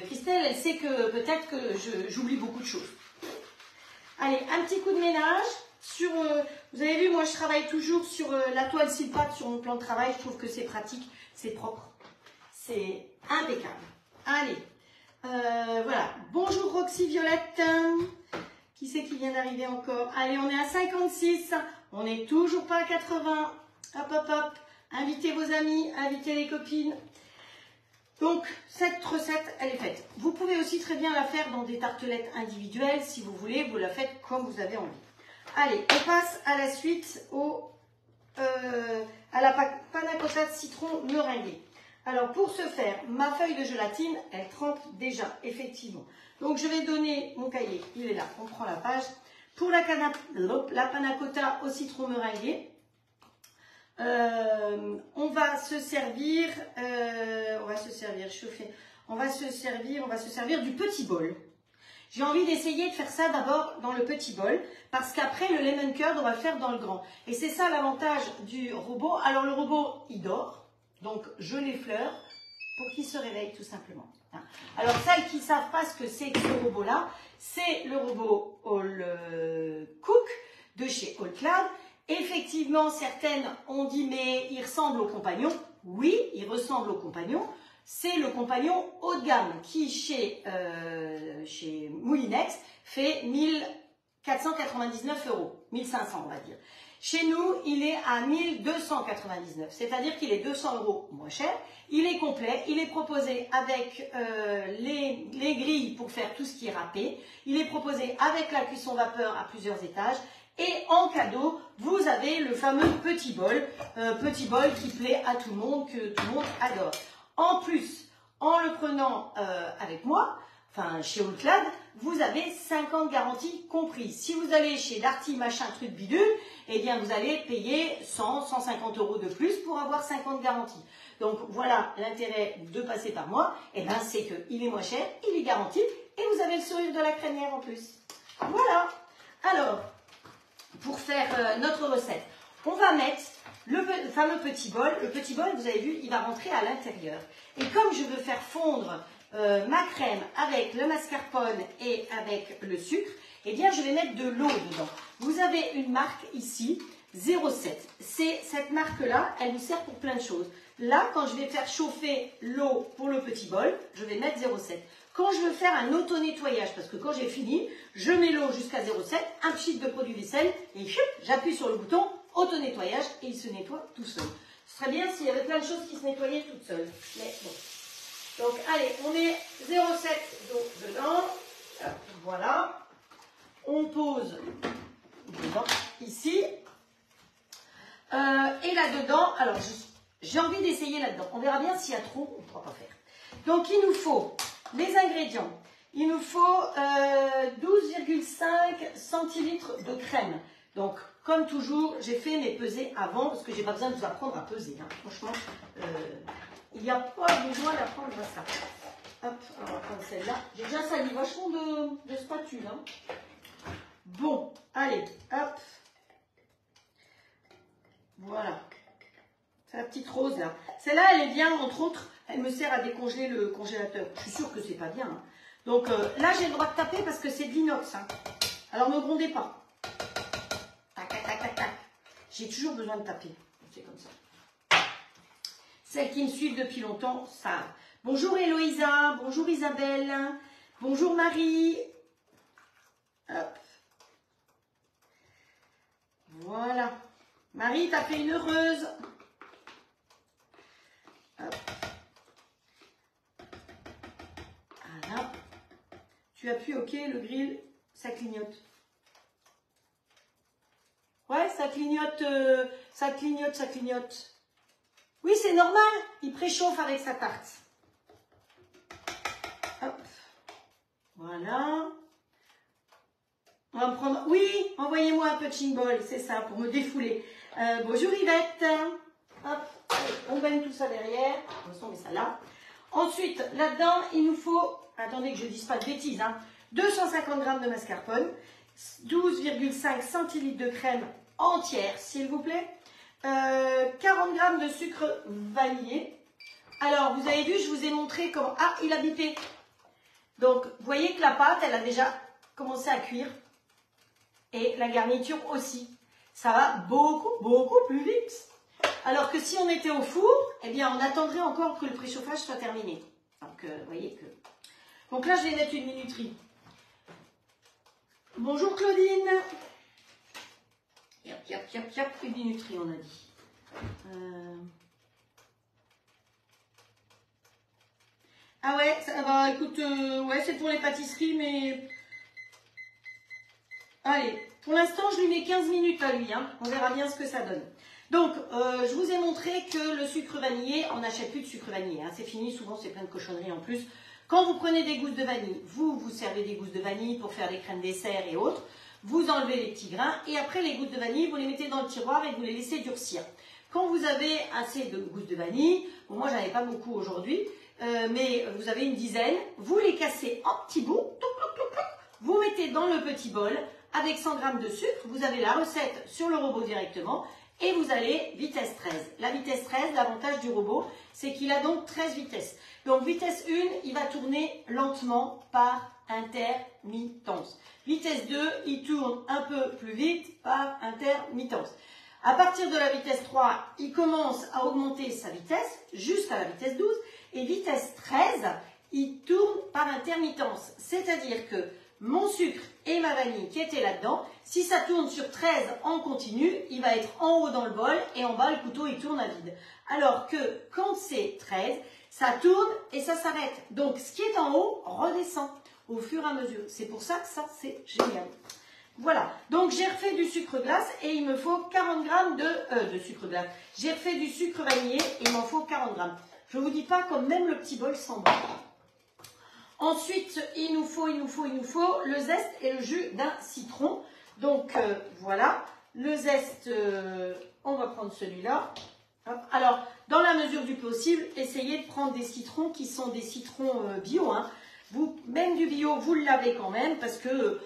Christelle, elle sait que peut-être que j'oublie beaucoup de choses. Allez, un petit coup de ménage. Sur, vous avez vu, moi je travaille toujours sur la toile Silpat, sur mon plan de travail. Je trouve que c'est pratique, c'est propre. C'est impeccable. Allez, voilà. Bonjour Roxy Violette. Qui c'est qui vient d'arriver encore? Allez, on est à 56. On n'est toujours pas à 80. Hop. Invitez vos amis, invitez les copines. Donc, cette recette, elle est faite. Vous pouvez aussi très bien la faire dans des tartelettes individuelles. Si vous voulez, vous la faites comme vous avez envie. Allez, on passe à la suite à la panna cotta de citron meringuée. Alors, pour ce faire, ma feuille de gélatine, elle trempe déjà, effectivement. Donc, je vais donner mon cahier. Il est là. On prend la page. Pour la panna cotta au citron meringué, on va se servir du petit bol. J'ai envie d'essayer de faire ça d'abord dans le petit bol, parce qu'après le lemon curd, on va le faire dans le grand. Et c'est ça l'avantage du robot. Alors le robot, il dort, donc je l'effleure pour qu'il se réveille tout simplement. Alors celles qui ne savent pas ce que c'est que ce robot-là, c'est le robot All Cook de chez All Cloud. Effectivement, certaines ont dit mais il ressemble au compagnon. Oui, il ressemble au compagnon. C'est le compagnon haut de gamme qui chez Moulinex fait 1499 €, 1500 on va dire. Chez nous, il est à 1299, c'est-à-dire qu'il est 200 € moins cher. Il est complet, il est proposé avec les grilles pour faire tout ce qui est râpé. Il est proposé avec la cuisson vapeur à plusieurs étages. Et en cadeau, vous avez le fameux petit bol qui plaît à tout le monde, que tout le monde adore. En plus, en le prenant avec moi, enfin chez All Cloud, vous avez 50 garanties comprises. Si vous allez chez Darty machin truc bidule, eh bien vous allez payer 100, 150 € de plus pour avoir 50 garanties. Donc voilà l'intérêt de passer par moi, eh bien c'est qu'il est moins cher, il est garanti et vous avez le sourire de la crémière en plus. Voilà. Alors, pour faire notre recette, on va mettre le fameux petit bol, vous avez vu, il va rentrer à l'intérieur. Et comme je veux faire fondre ma crème avec le mascarpone et avec le sucre, eh bien je vais mettre de l'eau dedans. Vous avez une marque ici, 07. C'est cette marque-là, elle vous sert pour plein de choses. Là, quand je vais faire chauffer l'eau pour le petit bol, je vais mettre 0,7. Quand je veux faire un auto-nettoyage, parce que quand j'ai fini, je mets l'eau jusqu'à 0,7, un pchit de produit vaisselle, et j'appuie sur le bouton auto-nettoyage et il se nettoie tout seul. Ce serait bien s'il y avait plein de choses qui se nettoyaient toutes seules. Mais bon. Donc, allez, on met 0,7 d'eau dedans. Voilà. On pose dedans, ici. Et là-dedans, alors, j'ai envie d'essayer là-dedans. On verra bien s'il y a trop, on ne pourra pas faire. Donc, il nous faut les ingrédients. Il nous faut 12,5 centilitres de crème. Donc, comme toujours, j'ai fait mes pesées avant, parce que je n'ai pas besoin de vous apprendre à peser. Hein. Franchement, il n'y a pas besoin d'apprendre ça. Hop, on va prendre celle-là. J'ai déjà sali vachement de spatule. Hein. Bon, allez, hop. Voilà. C'est la petite rose là. Celle-là, elle est bien, entre autres, elle me sert à décongeler le congélateur. Je suis sûre que c'est pas bien. Hein. Donc là, j'ai le droit de taper parce que c'est de l'inox. Hein. Alors, ne grondez pas. Tac, tac, tac, tac, tac. J'ai toujours besoin de taper. C'est comme ça. Celles qui me suivent depuis longtemps savent. Bonjour Héloïsa, bonjour Isabelle, bonjour Marie. Hop. Voilà. Marie, t'as fait une heureuse. Hop. Voilà. Tu appuies OK, le grill, ça clignote. Ouais, ça clignote, ça clignote, ça clignote. Oui, c'est normal, il préchauffe avec sa tarte. Hop. Voilà. On va me prendre... Oui, envoyez-moi un punching ball, c'est ça, pour me défouler. Bonjour Yvette. Hop, allez, on baigne tout ça derrière. De toute façon, on met ça là. Ensuite, là-dedans, il nous faut... Attendez que je ne dise pas de bêtises. Hein, 250 g de mascarpone, 12,5 centilitres de crème entière, s'il vous plaît. 40 g de sucre vanillé. Alors, vous avez vu, je vous ai montré comment... Ah, il a bipé. Donc, vous voyez que la pâte, elle a déjà commencé à cuire. Et la garniture aussi. Ça va beaucoup, beaucoup plus vite. Alors que si on était au four, eh bien, on attendrait encore que le préchauffage soit terminé. Donc, vous voyez que... Donc là, je vais mettre une minuterie. Bonjour Claudine. Yap, yap, yap, yap, une minuterie, on a dit. Ah ouais, ça va, écoute, ouais, c'est pour les pâtisseries, mais... Allez, pour l'instant, je lui mets 15 minutes à lui, hein. On verra bien ce que ça donne. Donc, je vous ai montré que le sucre vanillé, on n'achète plus de sucre vanillé, hein. C'est fini, souvent c'est plein de cochonneries en plus. Quand vous prenez des gousses de vanille, vous servez des gousses de vanille pour faire des crèmes dessert et autres. Vous enlevez les petits grains et après les gouttes de vanille, vous les mettez dans le tiroir et vous les laissez durcir. Quand vous avez assez de gousses de vanille, bon, moi j'en ai pas beaucoup aujourd'hui, mais vous avez une dizaine, vous les cassez en petits bouts, vous mettez dans le petit bol avec 100 g de sucre, vous avez la recette sur le robot directement et vous allez vitesse 13. La vitesse 13, l'avantage du robot, c'est qu'il a donc 13 vitesses. Donc vitesse 1, il va tourner lentement par intermittence. Vitesse 2, il tourne un peu plus vite par intermittence. À partir de la vitesse 3, il commence à augmenter sa vitesse jusqu'à la vitesse 12. Et vitesse 13, il tourne par intermittence. C'est-à-dire que mon sucre et ma vanille qui étaient là-dedans, si ça tourne sur 13 en continu, il va être en haut dans le bol et en bas, le couteau, il tourne à vide. Alors que quand c'est 13, ça tourne et ça s'arrête. Donc, ce qui est en haut redescend au fur et à mesure. C'est pour ça que ça, c'est génial. Voilà. Donc, j'ai refait du sucre glace et il me faut 40 g de sucre glace. J'ai refait du sucre vanillé et il m'en faut 40 g. Je ne vous dis pas comme même le petit bol sent bon. Ensuite, il nous faut le zeste et le jus d'un citron. Donc, voilà. Le zeste, on va prendre celui-là. Alors, dans la mesure du possible, essayez de prendre des citrons qui sont des citrons bio. Hein. Même du bio, vous le lavez quand même, parce que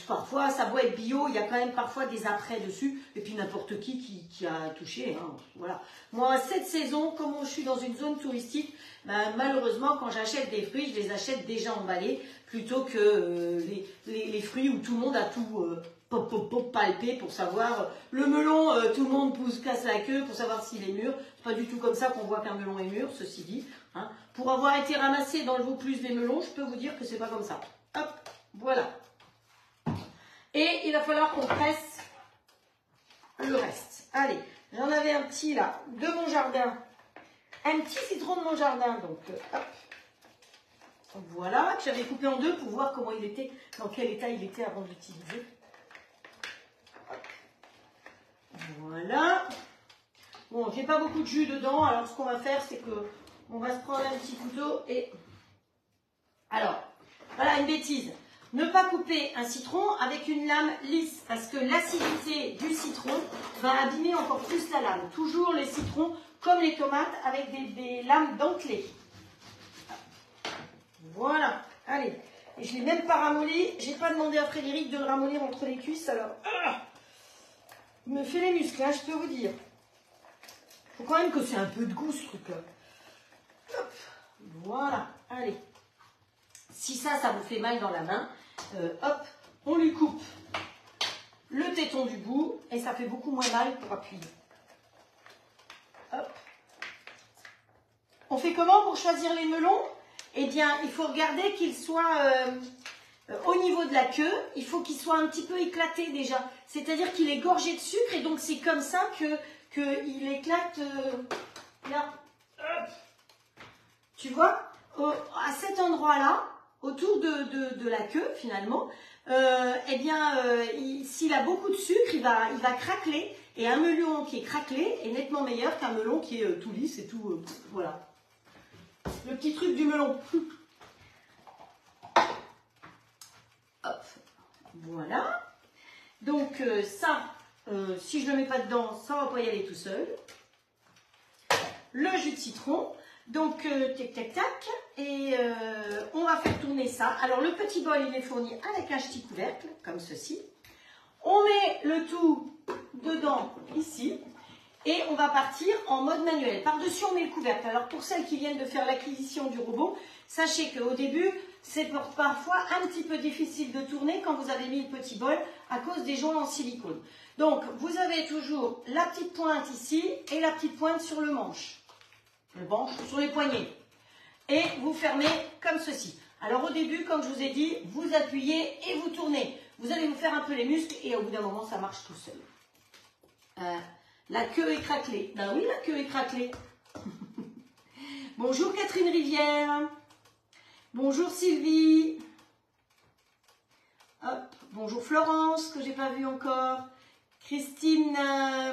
parfois, ça doit être bio, il y a quand même parfois des apprêts dessus, et puis n'importe qui a touché, hein, voilà. Moi, cette saison, comme je suis dans une zone touristique, ben, malheureusement, quand j'achète des fruits, je les achète déjà emballés, plutôt que les fruits où tout le monde a tout palpé pour savoir. Le melon, tout le monde casse la queue pour savoir s'il est mûr. C'est pas du tout comme ça qu'on voit qu'un melon est mûr, ceci dit. Hein. Pour avoir été ramassé dans le Vaucluse des melons, je peux vous dire que c'est pas comme ça. Hop, voilà. Et il va falloir qu'on presse le reste. Allez, j'en avais un petit là, de mon jardin. Un petit citron de mon jardin, donc hop. Voilà, que j'avais coupé en deux pour voir comment il était, dans quel état il était avant de l'utiliser. Voilà. Bon, j'ai pas beaucoup de jus dedans, alors ce qu'on va faire, c'est que on va se prendre un petit couteau et... Alors, voilà une bêtise. Ne pas couper un citron avec une lame lisse, parce que l'acidité du citron va abîmer encore plus la lame. Toujours les citrons, comme les tomates, avec des lames dentelées. Voilà, allez. Et je ne l'ai même pas ramolli. J'ai pas demandé à Frédéric de le ramollir entre les cuisses, alors... il me fait les muscles, hein, je peux vous dire. Faut quand même que c'est un peu de goût, ce truc-là. Hop, voilà, allez. Si ça vous fait mal dans la main, hop, on lui coupe le téton du bout et ça fait beaucoup moins mal pour appuyer. Hop. On fait comment pour choisir les melons? Eh bien, il faut regarder qu'ils soient au niveau de la queue, il faut qu'il soit un petit peu éclaté déjà. C'est-à-dire qu'il est gorgé de sucre et donc c'est comme ça qu'il éclate là. Hop. Tu vois, à cet endroit-là, autour de la queue finalement, eh bien, s'il a beaucoup de sucre, il va craqueler. Et un melon qui est craquelé est nettement meilleur qu'un melon qui est tout lisse et tout, voilà. Le petit truc du melon. Hop, voilà. Donc ça, si je ne le mets pas dedans, ça ne va pas y aller tout seul. Le jus de citron. Donc, tac, tac, tac. Et on va faire tourner ça. Alors, le petit bol, il est fourni avec un petit couvercle, comme ceci. On met le tout dedans, ici. Et on va partir en mode manuel. Par-dessus, on met le couvercle. Alors, pour celles qui viennent de faire l'acquisition du robot, sachez qu'au début, c'est parfois un petit peu difficile de tourner quand vous avez mis le petit bol à cause des joints en silicone. Donc, vous avez toujours la petite pointe ici et la petite pointe sur le manche. Le manche sur les poignets. Et vous fermez comme ceci. Alors, au début, comme je vous ai dit, vous appuyez et vous tournez. Vous allez vous faire un peu les muscles et au bout d'un moment, ça marche tout seul. La queue est craquelée. Ben oui, la queue est craquelée. Bonjour Catherine Rivière. Bonjour Sylvie. Hop. Bonjour Florence, que je n'ai pas vue encore. Christine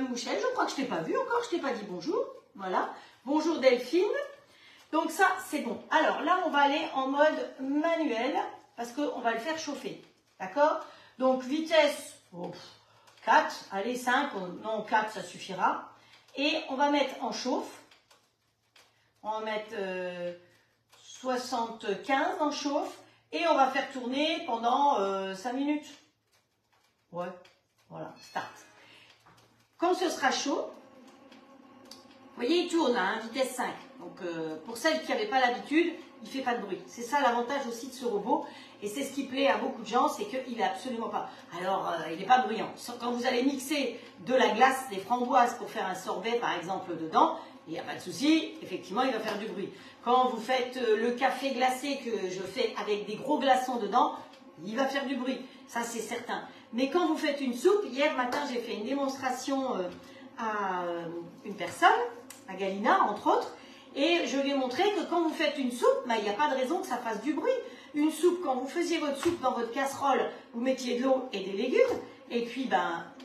Mouchel, je crois que je ne t'ai pas vue encore, je ne t'ai pas dit bonjour. Voilà. Bonjour Delphine. Donc ça, c'est bon. Alors là, on va aller en mode manuel parce qu'on va le faire chauffer. D'accord? Donc vitesse... Oh, 4, allez 5, non 4 ça suffira. Et on va mettre en chauffe. On va mettre 75 en chauffe. Et on va faire tourner pendant 5 minutes. Ouais, voilà, start. Quand ce sera chaud, vous voyez, il tourne à vitesse 5. Donc pour celles qui n'avaient pas l'habitude, il ne fait pas de bruit. C'est ça l'avantage aussi de ce robot. Et c'est ce qui plaît à beaucoup de gens, c'est qu'il n'est absolument pas... Alors, il n'est pas bruyant. Quand vous allez mixer de la glace, des framboises pour faire un sorbet, par exemple, dedans, il n'y a pas de souci, effectivement, il va faire du bruit. Quand vous faites le café glacé que je fais avec des gros glaçons dedans, il va faire du bruit. Ça, c'est certain. Mais quand vous faites une soupe, hier matin, j'ai fait une démonstration à une personne, à Galina, entre autres, et je lui ai montré que quand vous faites une soupe, il n'y a pas de raison que ça fasse du bruit. Une soupe, quand vous faisiez votre soupe dans votre casserole, vous mettiez de l'eau et des légumes, et puis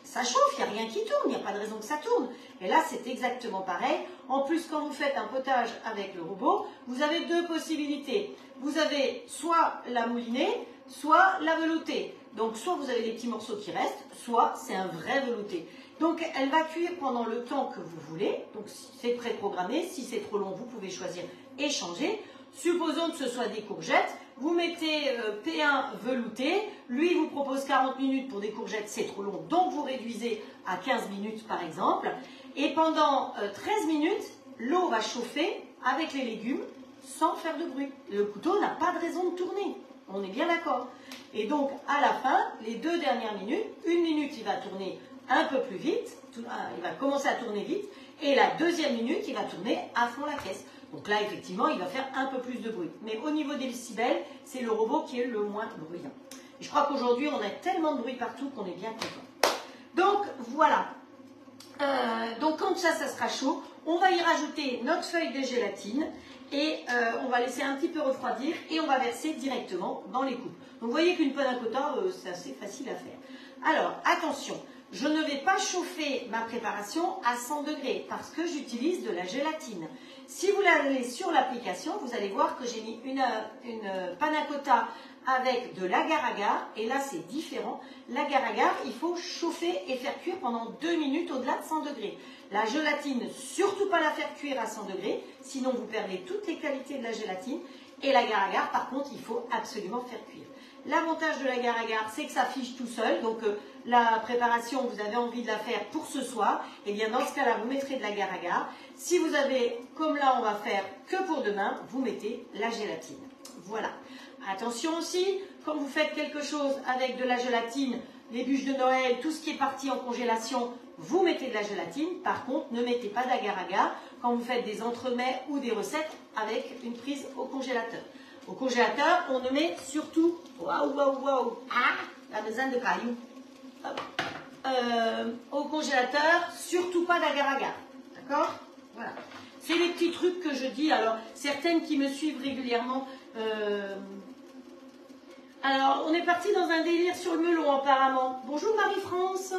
ça chauffe, il n'y a rien qui tourne, il n'y a pas de raison que ça tourne. Et là, c'est exactement pareil. En plus, quand vous faites un potage avec le robot, vous avez deux possibilités. Vous avez soit la moulinée, soit la veloutée. Donc, soit vous avez des petits morceaux qui restent, soit c'est un vrai velouté. Donc, elle va cuire pendant le temps que vous voulez. Donc, c'est préprogrammé. Si c'est trop long, vous pouvez choisir et changer. Supposons que ce soit des courgettes. Vous mettez P1 velouté. Lui, il vous propose 40 minutes pour des courgettes, c'est trop long. Donc, vous réduisez à 15 minutes, par exemple. Et pendant 13 minutes, l'eau va chauffer avec les légumes sans faire de bruit. Le couteau n'a pas de raison de tourner. On est bien d'accord. Et donc, à la fin, les 2 dernières minutes, 1 minute, il va tourner un peu plus vite. Il va commencer à tourner vite. Et la 2e minute, il va tourner à fond la caisse. Donc là, effectivement, il va faire un peu plus de bruit. Mais au niveau des décibels, c'est le robot qui est le moins bruyant. Et je crois qu'aujourd'hui, on a tellement de bruit partout qu'on est bien content. Donc, voilà. Donc, quand ça sera chaud, on va y rajouter notre feuille de gélatine et on va laisser un petit peu refroidir et on va verser directement dans les coupes. Donc, vous voyez qu'une panna cotta, c'est assez facile à faire. Alors, attention, je ne vais pas chauffer ma préparation à 100 degrés parce que j'utilise de la gélatine. Si vous l'avez sur l'application, vous allez voir que j'ai mis une panna cotta avec de l'agar-agar et là c'est différent. L'agar-agar, il faut chauffer et faire cuire pendant 2 minutes au-delà de 100 degrés. La gélatine, surtout pas la faire cuire à 100 degrés, sinon vous perdez toutes les qualités de la gélatine. Et l'agar-agar, par contre, il faut absolument faire cuire. L'avantage de l'agar-agar, c'est que ça fiche tout seul. Donc, la préparation, vous avez envie de la faire pour ce soir. Et bien, dans ce cas-là, vous mettrez de l'agar-agar. Si vous avez, comme là, on va faire que pour demain, vous mettez la gélatine. Voilà. Attention aussi, quand vous faites quelque chose avec de la gélatine, les bûches de Noël, tout ce qui est parti en congélation, vous mettez de la gélatine. Par contre, ne mettez pas d'agar-agar quand vous faites des entremets ou des recettes avec une prise au congélateur. Au congélateur, on ne met surtout, la besagne de cailloux. Au congélateur, surtout pas d'agar-agar. D'accord? Voilà. C'est les petits trucs que je dis. Alors, certaines qui me suivent régulièrement. Alors, on est parti dans un délire sur le melon, apparemment. Bonjour Marie-France.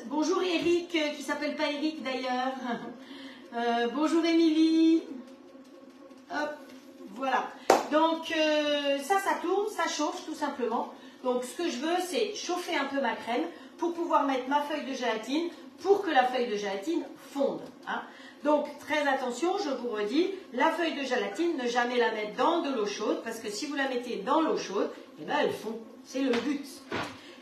Bonjour Eric, qui s'appelle pas Eric d'ailleurs. Bonjour Émilie. Hop, voilà. Donc, ça tourne, ça chauffe tout simplement. Donc, ce que je veux, c'est chauffer un peu ma crème pour pouvoir mettre ma feuille de gélatine pour que la feuille de gélatine fonde. Hein. Donc, très attention, je vous redis, la feuille de gélatine, ne jamais la mettre dans de l'eau chaude parce que si vous la mettez dans l'eau chaude, eh ben, elle fond. C'est le but.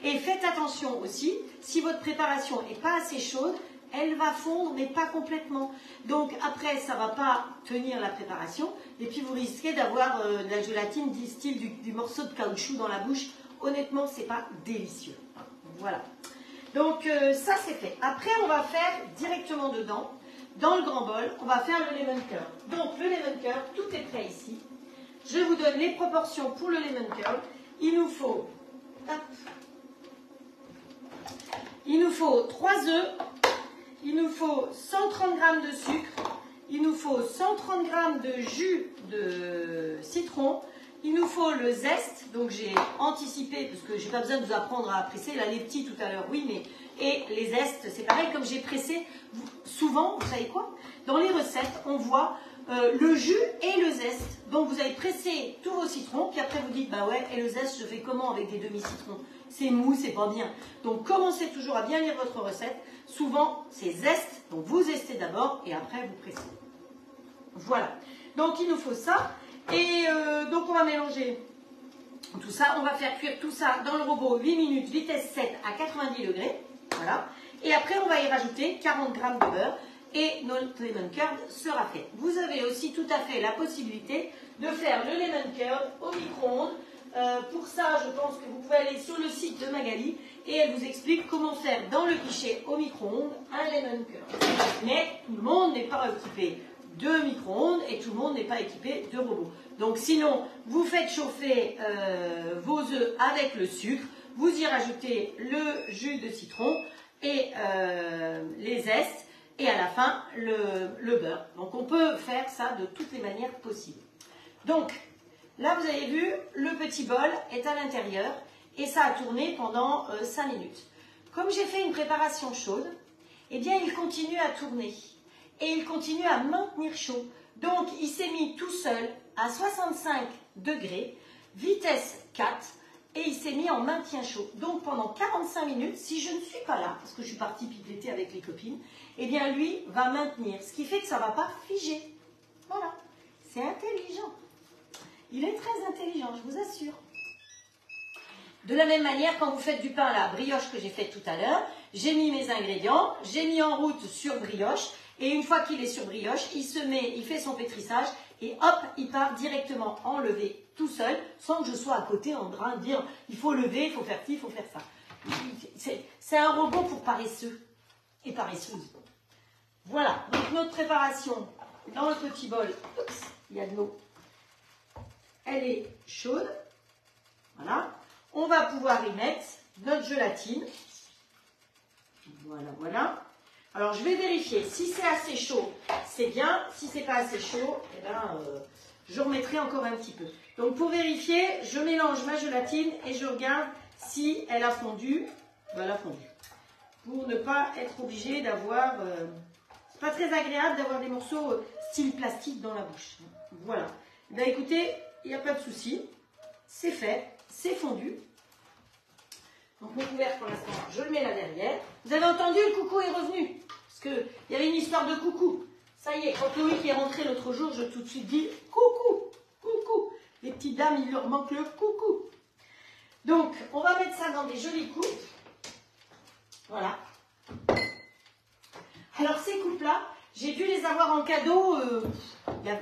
Et faites attention aussi, si votre préparation n'est pas assez chaude, elle va fondre, mais pas complètement. Donc après, ça ne va pas tenir la préparation. Et puis vous risquez d'avoir de la gélatine style du morceau de caoutchouc dans la bouche. Honnêtement, ce n'est pas délicieux. Voilà. Donc ça, c'est fait. Après, on va faire directement dedans, dans le grand bol, on va faire le lemon curd. Donc le lemon curd, tout est prêt ici. Je vous donne les proportions pour le lemon curd. Il nous faut 3 œufs. Il nous faut 130 g de sucre, il nous faut 130 g de jus de citron, il nous faut le zeste, donc j'ai anticipé, parce que je n'ai pas besoin de vous apprendre à presser, là les petits tout à l'heure, oui, mais et les zestes, c'est pareil, comme j'ai pressé, souvent, vous savez quoi? Dans les recettes, on voit le jus et le zeste, donc vous avez pressé tous vos citrons, puis après vous dites, bah ouais, et le zeste, je fais comment avec des demi-citrons? C'est mou, c'est pas bien. Donc commencez toujours à bien lire votre recette. Souvent, c'est zeste, donc vous zestez d'abord et après vous pressez. Voilà. Donc il nous faut ça. Et donc on va mélanger tout ça. On va faire cuire tout ça dans le robot 8 minutes, vitesse 7 à 90 degrés. Voilà. Et après, on va y rajouter 40 g de beurre et notre lemon curd sera fait. Vous avez aussi tout à fait la possibilité de faire le lemon curd au micro-ondes. Pour ça, je pense que vous pouvez aller sur le site de Magali et elle vous explique comment faire dans le guichet au micro-ondes un lemon curd. Mais tout le monde n'est pas équipé de micro-ondes et tout le monde n'est pas équipé de robot. Donc sinon, vous faites chauffer vos œufs avec le sucre, vous y rajoutez le jus de citron et les zestes et à la fin le beurre. Donc on peut faire ça de toutes les manières possibles. Donc, là, vous avez vu, le petit bol est à l'intérieur et ça a tourné pendant 5 minutes. Comme j'ai fait une préparation chaude, eh bien, il continue à tourner et il continue à maintenir chaud. Donc, il s'est mis tout seul à 65 degrés, vitesse 4 et il s'est mis en maintien chaud. Donc, pendant 45 minutes, si je ne suis pas là, parce que je suis partie pipeletter avec les copines, eh bien, lui va maintenir, ce qui fait que ça ne va pas figer. Voilà, c'est intelligent. Il est très intelligent, je vous assure. De la même manière, quand vous faites du pain à la brioche que j'ai fait tout à l'heure, j'ai mis mes ingrédients, j'ai mis en route sur brioche, et une fois qu'il est sur brioche, il fait son pétrissage, et hop, il part directement enlever tout seul, sans que je sois à côté en train de dire, il faut lever, il faut faire ci, il faut faire ça. C'est un robot pour paresseux et paresseuses. Voilà, donc notre préparation dans le petit bol, oups, il y a de l'eau, elle est chaude, voilà. On va pouvoir y mettre notre gelatine. Voilà, voilà. Alors, je vais vérifier. Si c'est assez chaud, c'est bien. Si c'est pas assez chaud, eh ben, je remettrai encore un petit peu. Donc, pour vérifier, je mélange ma gelatine et je regarde si elle a fondu. Ben, elle a fondu. Pour ne pas être obligé d'avoir... c'est pas très agréable d'avoir des morceaux style plastique dans la bouche. Voilà. Ben, écoutez, il n'y a pas de souci. C'est fait. C'est fondu. Donc mon couvercle pour l'instant, je le mets là derrière. Vous avez entendu, le coucou est revenu. Parce qu'il y avait une histoire de coucou. Ça y est, quand Loïc est rentré l'autre jour, je tout de suite dit coucou, coucou. Les petites dames, il leur manque le coucou. Donc, on va mettre ça dans des jolies coupes. Voilà. Alors ces coupes-là, j'ai dû les avoir en cadeau il y a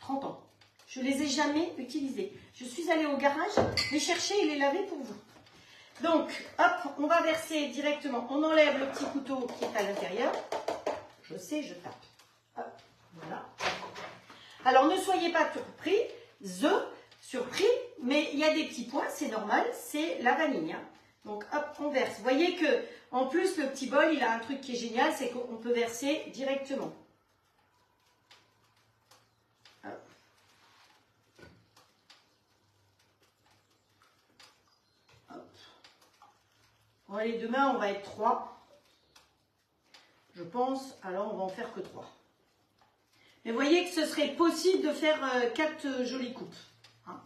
30 ans. Je ne les ai jamais utilisés. Je suis allée au garage les chercher et les laver pour vous. Donc, hop, on va verser directement. On enlève le petit couteau qui est à l'intérieur. Je sais, je tape. Hop, voilà. Alors, ne soyez pas surpris, mais il y a des petits points, c'est normal, c'est la vanille. Hein. Donc, hop, on verse. Vous voyez que, en plus, le petit bol, il a un truc qui est génial, c'est qu'on peut verser directement. Bon, allez, demain, on va être 3. Je pense, alors on va en faire que 3. Mais vous voyez que ce serait possible de faire 4 jolies coupes. Hein.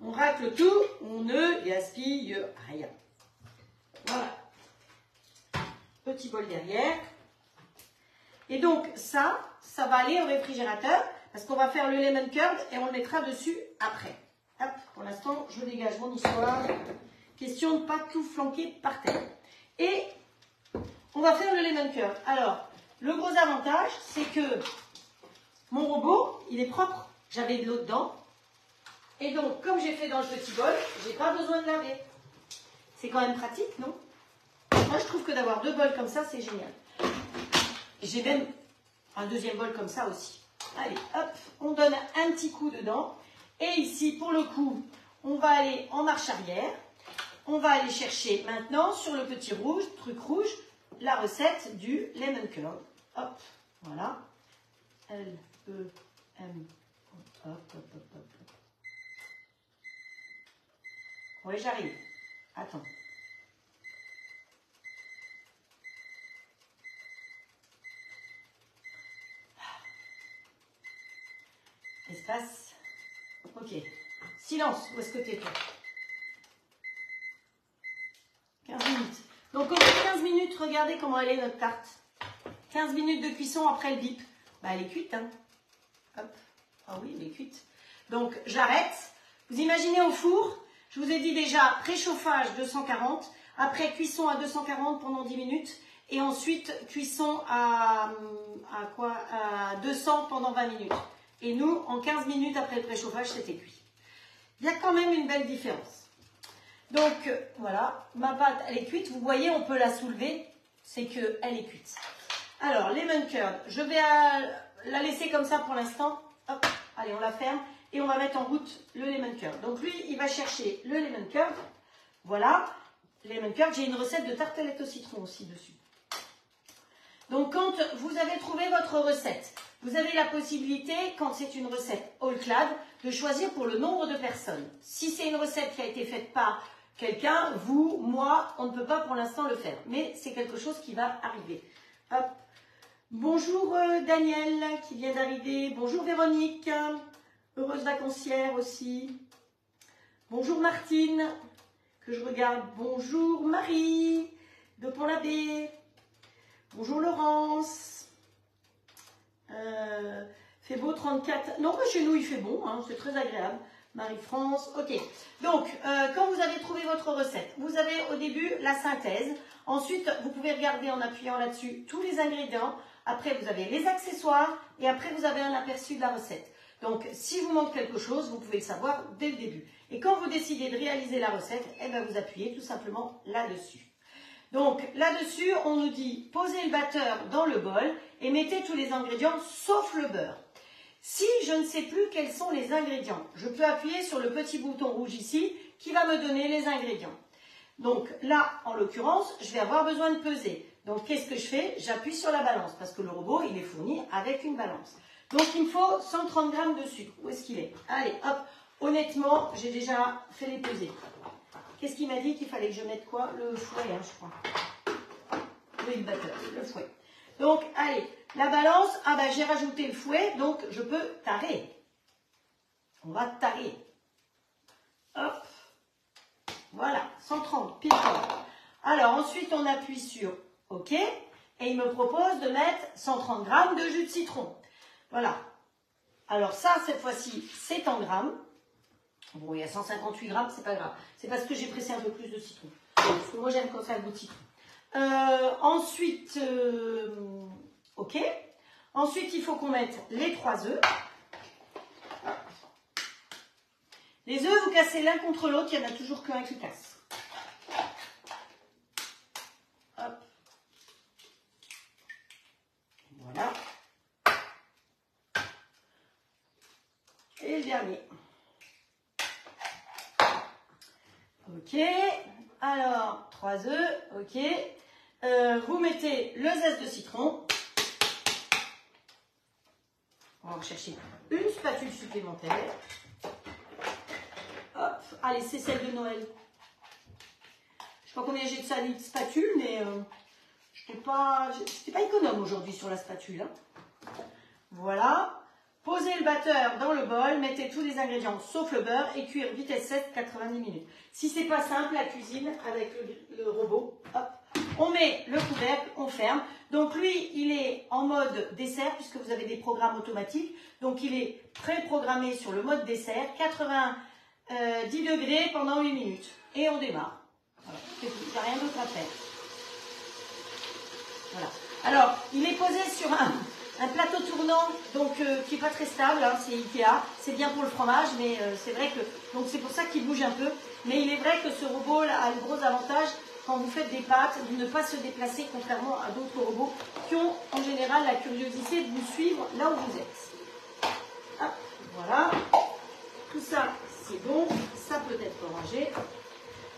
On racle tout, on ne gaspille rien. Voilà. Petit bol derrière. Et donc, ça va aller au réfrigérateur parce qu'on va faire le lemon curd et on le mettra dessus après. Hop, pour l'instant, je dégage mon histoire. Question de ne pas tout flanquer par terre. Et on va faire le lemon curd. Alors, le gros avantage, c'est que mon robot, il est propre. J'avais de l'eau dedans. Et donc, comme j'ai fait dans le petit bol, je n'ai pas besoin de laver. C'est quand même pratique, non? Moi, je trouve que d'avoir 2 bols comme ça, c'est génial. J'ai même un deuxième bol comme ça aussi. Allez, hop, on donne un petit coup dedans. Et ici, pour le coup, on va aller en marche arrière. On va aller chercher maintenant, sur le petit truc rouge, la recette du lemon curd. Hop, voilà. L-E-M. Hop, hop, hop, hop. Oui, j'arrive. Attends. Espace. Ok. Silence. Où est-ce que t'es, toi? 15 minutes. Donc, au bout de 15 minutes, regardez comment elle est, notre tarte. 15 minutes de cuisson après le bip. Bah, elle est cuite, hein. Hop. Ah oui, elle est cuite. Donc, j'arrête. Vous imaginez au four, je vous ai dit déjà, préchauffage 240, après cuisson à 240 pendant 10 minutes, et ensuite cuisson à 200 pendant 20 minutes. Et nous, en 15 minutes après le préchauffage, c'était cuit. Il y a quand même une belle différence. Donc, voilà, ma pâte, elle est cuite. Vous voyez, on peut la soulever, c'est qu'elle est cuite. Alors, lemon curd, je vais la laisser comme ça pour l'instant. Hop, allez, on la ferme. Et on va mettre en route le lemon curd. Donc, lui, il va chercher le lemon curd. Voilà, lemon curd. J'ai une recette de tartelette au citron aussi dessus. Donc, quand vous avez trouvé votre recette, vous avez la possibilité, quand c'est une recette all clad, de choisir pour le nombre de personnes. Si c'est une recette qui a été faite par quelqu'un, vous, moi, on ne peut pas pour l'instant le faire. Mais c'est quelque chose qui va arriver. Hop. Bonjour Daniel qui vient d'arriver. Bonjour Véronique. Heureuse vacancière aussi. Bonjour Martine, que je regarde. Bonjour Marie de Pont-l'Abbé. Bonjour Laurence. Fait beau 34. Non, mais chez nous il fait bon, hein, c'est très agréable. Marie-France, ok. Donc, quand vous avez trouvé votre recette, vous avez au début la synthèse. Ensuite, vous pouvez regarder en appuyant là-dessus tous les ingrédients. Après, vous avez les accessoires et après, vous avez un aperçu de la recette. Donc, si vous manque quelque chose, vous pouvez le savoir dès le début. Et quand vous décidez de réaliser la recette, eh bien, vous appuyez tout simplement là-dessus. Donc, là-dessus, on nous dit posez le batteur dans le bol et mettez tous les ingrédients sauf le beurre. Si je ne sais plus quels sont les ingrédients, je peux appuyer sur le petit bouton rouge ici qui va me donner les ingrédients. Donc là, en l'occurrence, je vais avoir besoin de peser. Donc qu'est-ce que je fais? J'appuie sur la balance parce que le robot, il est fourni avec une balance. Donc il me faut 130 g de sucre. Où est-ce qu'il est? Allez, hop. Honnêtement, j'ai déjà fait les pesées. Qu'est-ce qu'il m'a dit qu'il fallait que je mette quoi? Le fouet, hein, je crois. Oui, le batteur, le fouet. Donc, allez, la balance, ah ben j'ai rajouté le fouet, donc je peux tarer. On va tarer. Hop. Voilà, 130, pile poil. Alors, ensuite, on appuie sur OK. Et il me propose de mettre 130 g de jus de citron. Voilà. Alors ça, cette fois-ci, c'est en grammes. Bon, il y a 158 grammes, c'est pas grave. C'est parce que j'ai pressé un peu plus de citron. Parce que moi, j'aime quand ça a le goût de citron. Ensuite, OK. Ensuite, il faut qu'on mette les 3 œufs. Les œufs, vous cassez l'un contre l'autre, il n'y en a toujours qu'un qui casse. Hop. Voilà. Et le dernier. OK. Alors, 3 œufs. OK. Vous mettez le zeste de citron. On va chercher une spatule supplémentaire. Hop. Allez, c'est celle de Noël. Je sais pas combien j'ai de ça, de spatule, mais je n'étais pas économe aujourd'hui sur la spatule. Hein. Voilà. Posez le batteur dans le bol, mettez tous les ingrédients sauf le beurre et cuire vitesse 7, 90 minutes. Si c'est pas simple, la cuisine avec le robot, hop, on met le couvercle, on ferme. Donc lui, il est en mode dessert puisque vous avez des programmes automatiques. Donc il est préprogrammé sur le mode dessert, 90 degrés pendant 8 minutes. Et on démarre. Voilà, c'est tout, il n'y a rien d'autre à faire. Voilà. Alors, il est posé sur un plateau tournant donc qui n'est pas très stable, hein, c'est Ikea, c'est bien pour le fromage, mais c'est vrai que donc c'est pour ça qu'il bouge un peu. Mais il est vrai que ce robot là, a le gros avantage quand vous faites des pâtes de ne pas se déplacer, contrairement à d'autres robots qui ont en général la curiosité de vous suivre là où vous êtes. Hop, voilà, tout ça c'est bon, ça peut être rangé.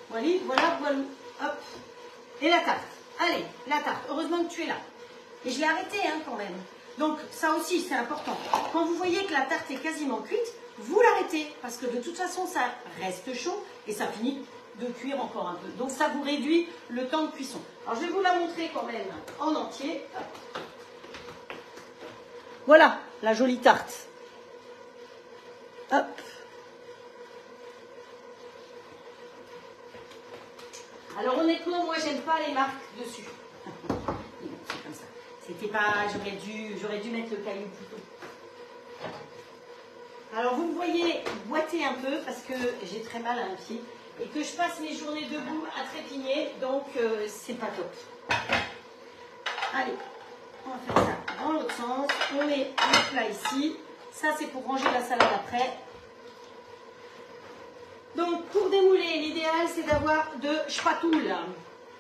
Voilà, voilà, hop, et la tarte. Allez, la tarte. Heureusement que tu es là. Et je l'ai arrêtée hein, quand même. Donc ça aussi c'est important. Quand vous voyez que la tarte est quasiment cuite, vous l'arrêtez parce que de toute façon ça reste chaud et ça finit de cuire encore un peu. Donc ça vous réduit le temps de cuisson. Alors je vais vous la montrer quand même en entier. Voilà la jolie tarte. Hop. Alors honnêtement moi j'aime pas les marques dessus. C'est comme ça. C'était pas, j'aurais dû mettre le caillou plus tôt. Alors vous me voyez boiter un peu parce que j'ai très mal à un pied et que je passe mes journées debout à trépigner, donc c'est pas top. Allez, on va faire ça dans l'autre sens. On met le plat ici. Ça c'est pour ranger la salade après. Donc pour démouler, l'idéal c'est d'avoir deux spatules.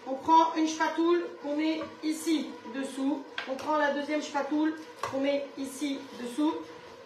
On prend une spatule qu'on met ici dessous. On prend la deuxième spatule qu'on met ici dessous.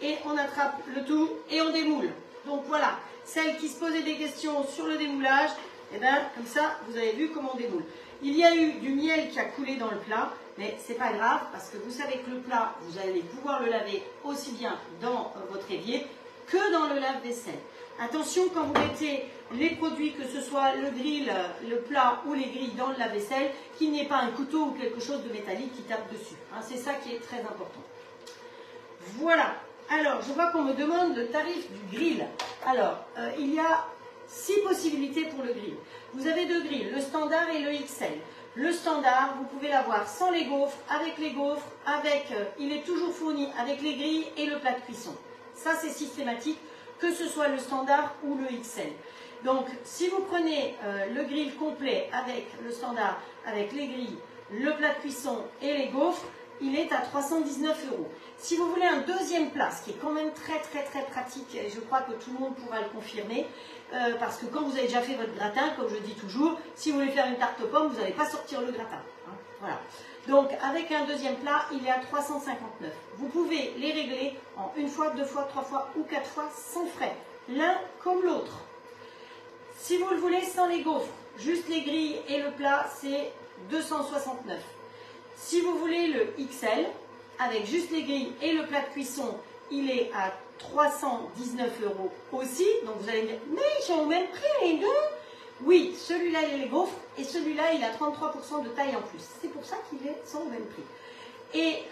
Et on attrape le tout et on démoule. Donc voilà, celles qui se posaient des questions sur le démoulage, et bien comme ça, vous avez vu comment on démoule. Il y a eu du miel qui a coulé dans le plat, mais c'est pas grave parce que vous savez que le plat, vous allez pouvoir le laver aussi bien dans votre évier que dans le lave-vaisselle. Attention quand vous mettez les produits, que ce soit le grill, le plat ou les grilles dans le lave-vaisselle, qu'il n'y ait pas un couteau ou quelque chose de métallique qui tape dessus. Hein, c'est ça qui est très important. Voilà. Alors, je vois qu'on me demande le tarif du grill. Alors, il y a 6 possibilités pour le grill. Vous avez 2 grilles, le standard et le XL. Le standard, vous pouvez l'avoir sans les gaufres, avec les gaufres, il est toujours fourni avec les grilles et le plat de cuisson. Ça, c'est systématique, que ce soit le standard ou le XL. Donc, si vous prenez le grill complet avec le standard, avec les grilles, le plat de cuisson et les gaufres, il est à 319 €. Si vous voulez un deuxième plat, ce qui est quand même très pratique, et je crois que tout le monde pourra le confirmer, parce que quand vous avez déjà fait votre gratin, comme je dis toujours, si vous voulez faire une tarte aux pommes, vous n'allez pas sortir le gratin. Hein, voilà. Donc avec un deuxième plat, il est à 359. Vous pouvez les régler en une fois, deux fois, trois fois ou quatre fois sans frais, l'un comme l'autre. Si vous le voulez sans les gaufres, juste les grilles et le plat, c'est 269. Si vous voulez le XL, avec juste les grilles et le plat de cuisson, il est à 319 € aussi. Donc vous allez me dire, mais ils sont au même prix les deux. Oui, celui-là il a les gaufres et celui-là il a 33% de taille en plus. C'est pour ça qu'ils sont au même prix. Et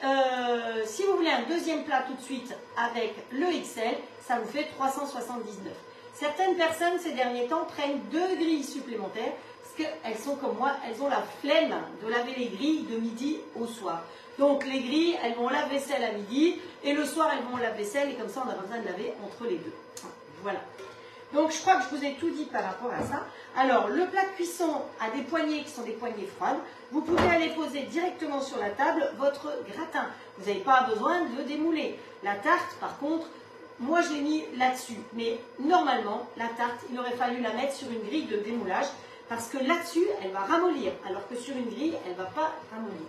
si vous voulez un deuxième plat tout de suite avec le XL, ça vous fait 379. Certaines personnes ces derniers temps prennent 2 grilles supplémentaires parce qu'elles sont comme moi, elles ont la flemme de laver les grilles de midi au soir. Donc les grilles, elles vont lave-vaisselle à midi et le soir elles vont lave-vaisselle et comme ça on n'a pas besoin de laver entre les deux. Voilà. Donc je crois que je vous ai tout dit par rapport à ça. Alors le plat de cuisson a des poignées qui sont des poignées froides. Vous pouvez aller poser directement sur la table votre gratin. Vous n'avez pas besoin de le démouler. La tarte par contre, moi je l'ai mis là-dessus. Mais normalement la tarte, il aurait fallu la mettre sur une grille de démoulage parce que là-dessus elle va ramollir alors que sur une grille elle ne va pas ramollir.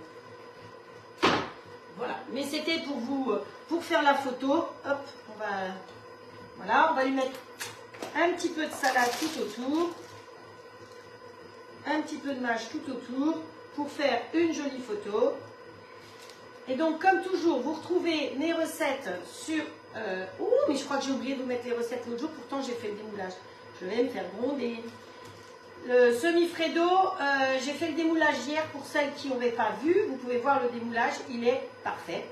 Voilà, mais c'était pour vous, pour faire la photo. Hop, on va lui mettre un petit peu de salade tout autour, un petit peu de mâche tout autour, pour faire une jolie photo. Et donc, comme toujours, vous retrouvez mes recettes sur... oh, mais je crois que j'ai oublié de vous mettre les recettes l'autre jour, pourtant j'ai fait le démoulage. Je vais me faire gronder. Le semi-Fredo, j'ai fait le démoulage hier pour celles qui n'auraient pas vu. Vous pouvez voir le démoulage, il est parfait.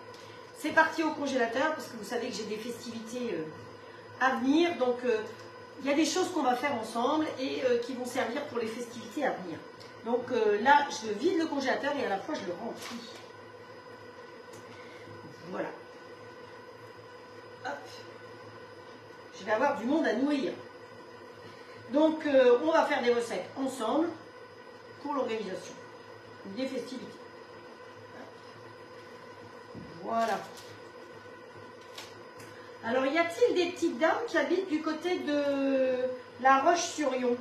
C'est parti au congélateur parce que vous savez que j'ai des festivités à venir. Donc, il y a des choses qu'on va faire ensemble et qui vont servir pour les festivités à venir. Donc là, je vide le congélateur et à la fois, je le remplis. Voilà. Hop. Je vais avoir du monde à nourrir. Donc, on va faire des recettes ensemble pour l'organisation des festivités. Voilà. Alors, y a-t-il des petites dames qui habitent du côté de La Roche-sur-Yon?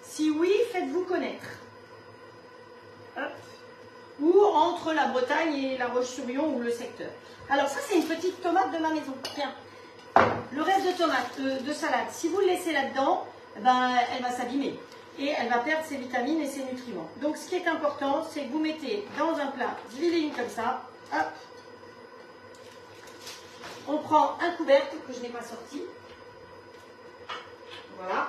Si oui, faites-vous connaître. Hop. Ou entre la Bretagne et La Roche-sur-Yon ou le secteur. Alors, ça, c'est une petite tomate de ma maison. Tiens. Le reste de tomate, de salade, si vous le laissez là-dedans, ben, elle va s'abîmer et elle va perdre ses vitamines et ses nutriments. Donc ce qui est important, c'est que vous mettez dans un plat d'huile comme ça, hop, on prend un couvercle que je n'ai pas sorti, voilà,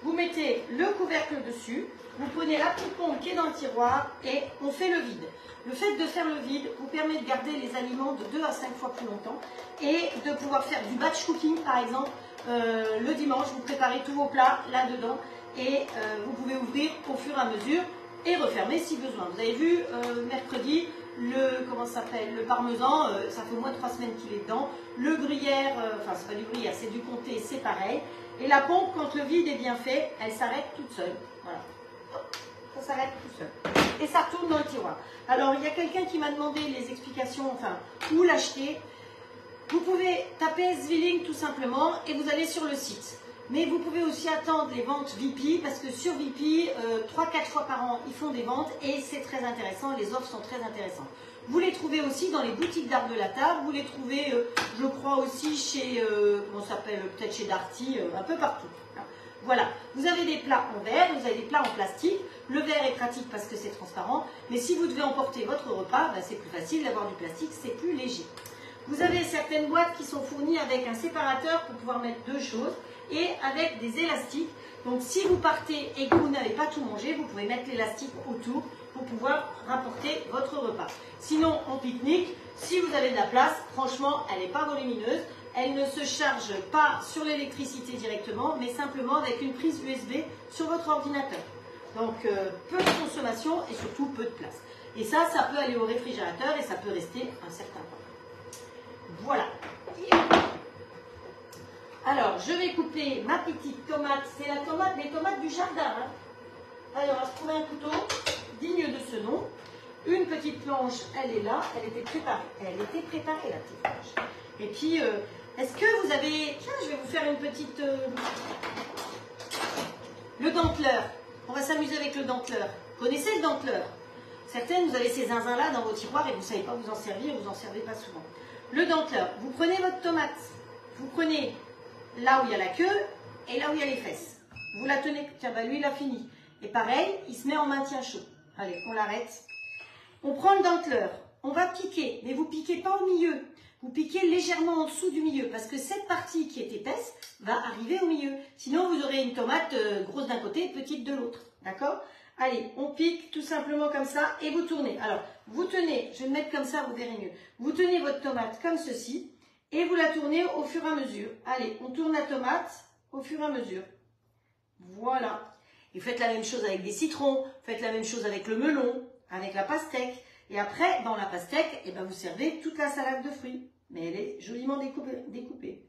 vous mettez le couvercle dessus, vous prenez la petite pompe qui est dans le tiroir et on fait le vide. Le fait de faire le vide vous permet de garder les aliments de 2 à 5 fois plus longtemps et de pouvoir faire du batch cooking par exemple. Le dimanche, vous préparez tous vos plats là-dedans et vous pouvez ouvrir au fur et à mesure et refermer si besoin. Vous avez vu, mercredi, le parmesan, ça fait au moins 3 semaines qu'il est dedans. Le gruyère, enfin c'est pas du gruyère, c'est du comté, c'est pareil. Et la pompe, quand le vide est bien fait, elle s'arrête toute seule. Voilà. Ça s'arrête tout seul. Et ça retourne dans le tiroir. Alors, il y a quelqu'un qui m'a demandé les explications, enfin, où l'acheter. Vous pouvez taper Zwilling tout simplement et vous allez sur le site. Mais vous pouvez aussi attendre les ventes VIP parce que sur VIP, 3-4 fois par an, ils font des ventes et c'est très intéressant. Les offres sont très intéressantes. Vous les trouvez aussi dans les boutiques d'art de la table. Vous les trouvez, je crois, aussi chez, comment ça s'appelle, peut-être chez Darty, un peu partout. Voilà, vous avez des plats en verre, vous avez des plats en plastique. Le verre est pratique parce que c'est transparent, mais si vous devez emporter votre repas, ben c'est plus facile d'avoir du plastique, c'est plus léger. Vous avez certaines boîtes qui sont fournies avec un séparateur pour pouvoir mettre 2 choses et avec des élastiques. Donc si vous partez et que vous n'avez pas tout mangé, vous pouvez mettre l'élastique autour pour pouvoir rapporter votre repas. Sinon, en pique-nique, si vous avez de la place, franchement, elle n'est pas volumineuse. Elle ne se charge pas sur l'électricité directement, mais simplement avec une prise USB sur votre ordinateur. Donc, peu de consommation et surtout peu de place. Et ça peut aller au réfrigérateur et ça peut rester un certain temps. Voilà. Alors, je vais couper ma petite tomate. C'est la tomate, les tomates du jardin. Hein. Alors, on va se trouver un couteau digne de ce nom. Une petite planche, elle est là. Elle était préparée. Elle était préparée, la petite planche. Et puis, est-ce que vous avez... Tiens, je vais vous faire une petite... Le denteleur. On va s'amuser avec le denteleur. Vous connaissez le denteleur? Certaines, vous avez ces zinzins-là dans vos tiroirs et vous ne savez pas vous en servir, vous n'en servez pas souvent. Le denteleur. Vous prenez votre tomate. Vous prenez là où il y a la queue et là où il y a les fesses. Vous la tenez. Tiens, bah lui, il a fini. Et pareil, il se met en maintien chaud. Allez, on l'arrête. On prend le denteleur. On va piquer. Mais vous ne piquez pas au milieu. Vous piquez légèrement en dessous du milieu parce que cette partie qui est épaisse va arriver au milieu. Sinon, vous aurez une tomate grosse d'un côté et petite de l'autre. D'accord? Allez, on pique tout simplement comme ça et vous tournez. Alors, vous tenez, je vais le mettre comme ça, vous verrez mieux. Vous tenez votre tomate comme ceci et vous la tournez au fur et à mesure. Allez, on tourne la tomate au fur et à mesure. Voilà. Et faites la même chose avec des citrons, faites la même chose avec le melon, avec la pastèque. Et après, dans la pastèque, eh ben, vous servez toute la salade de fruits. Mais elle est joliment découpée.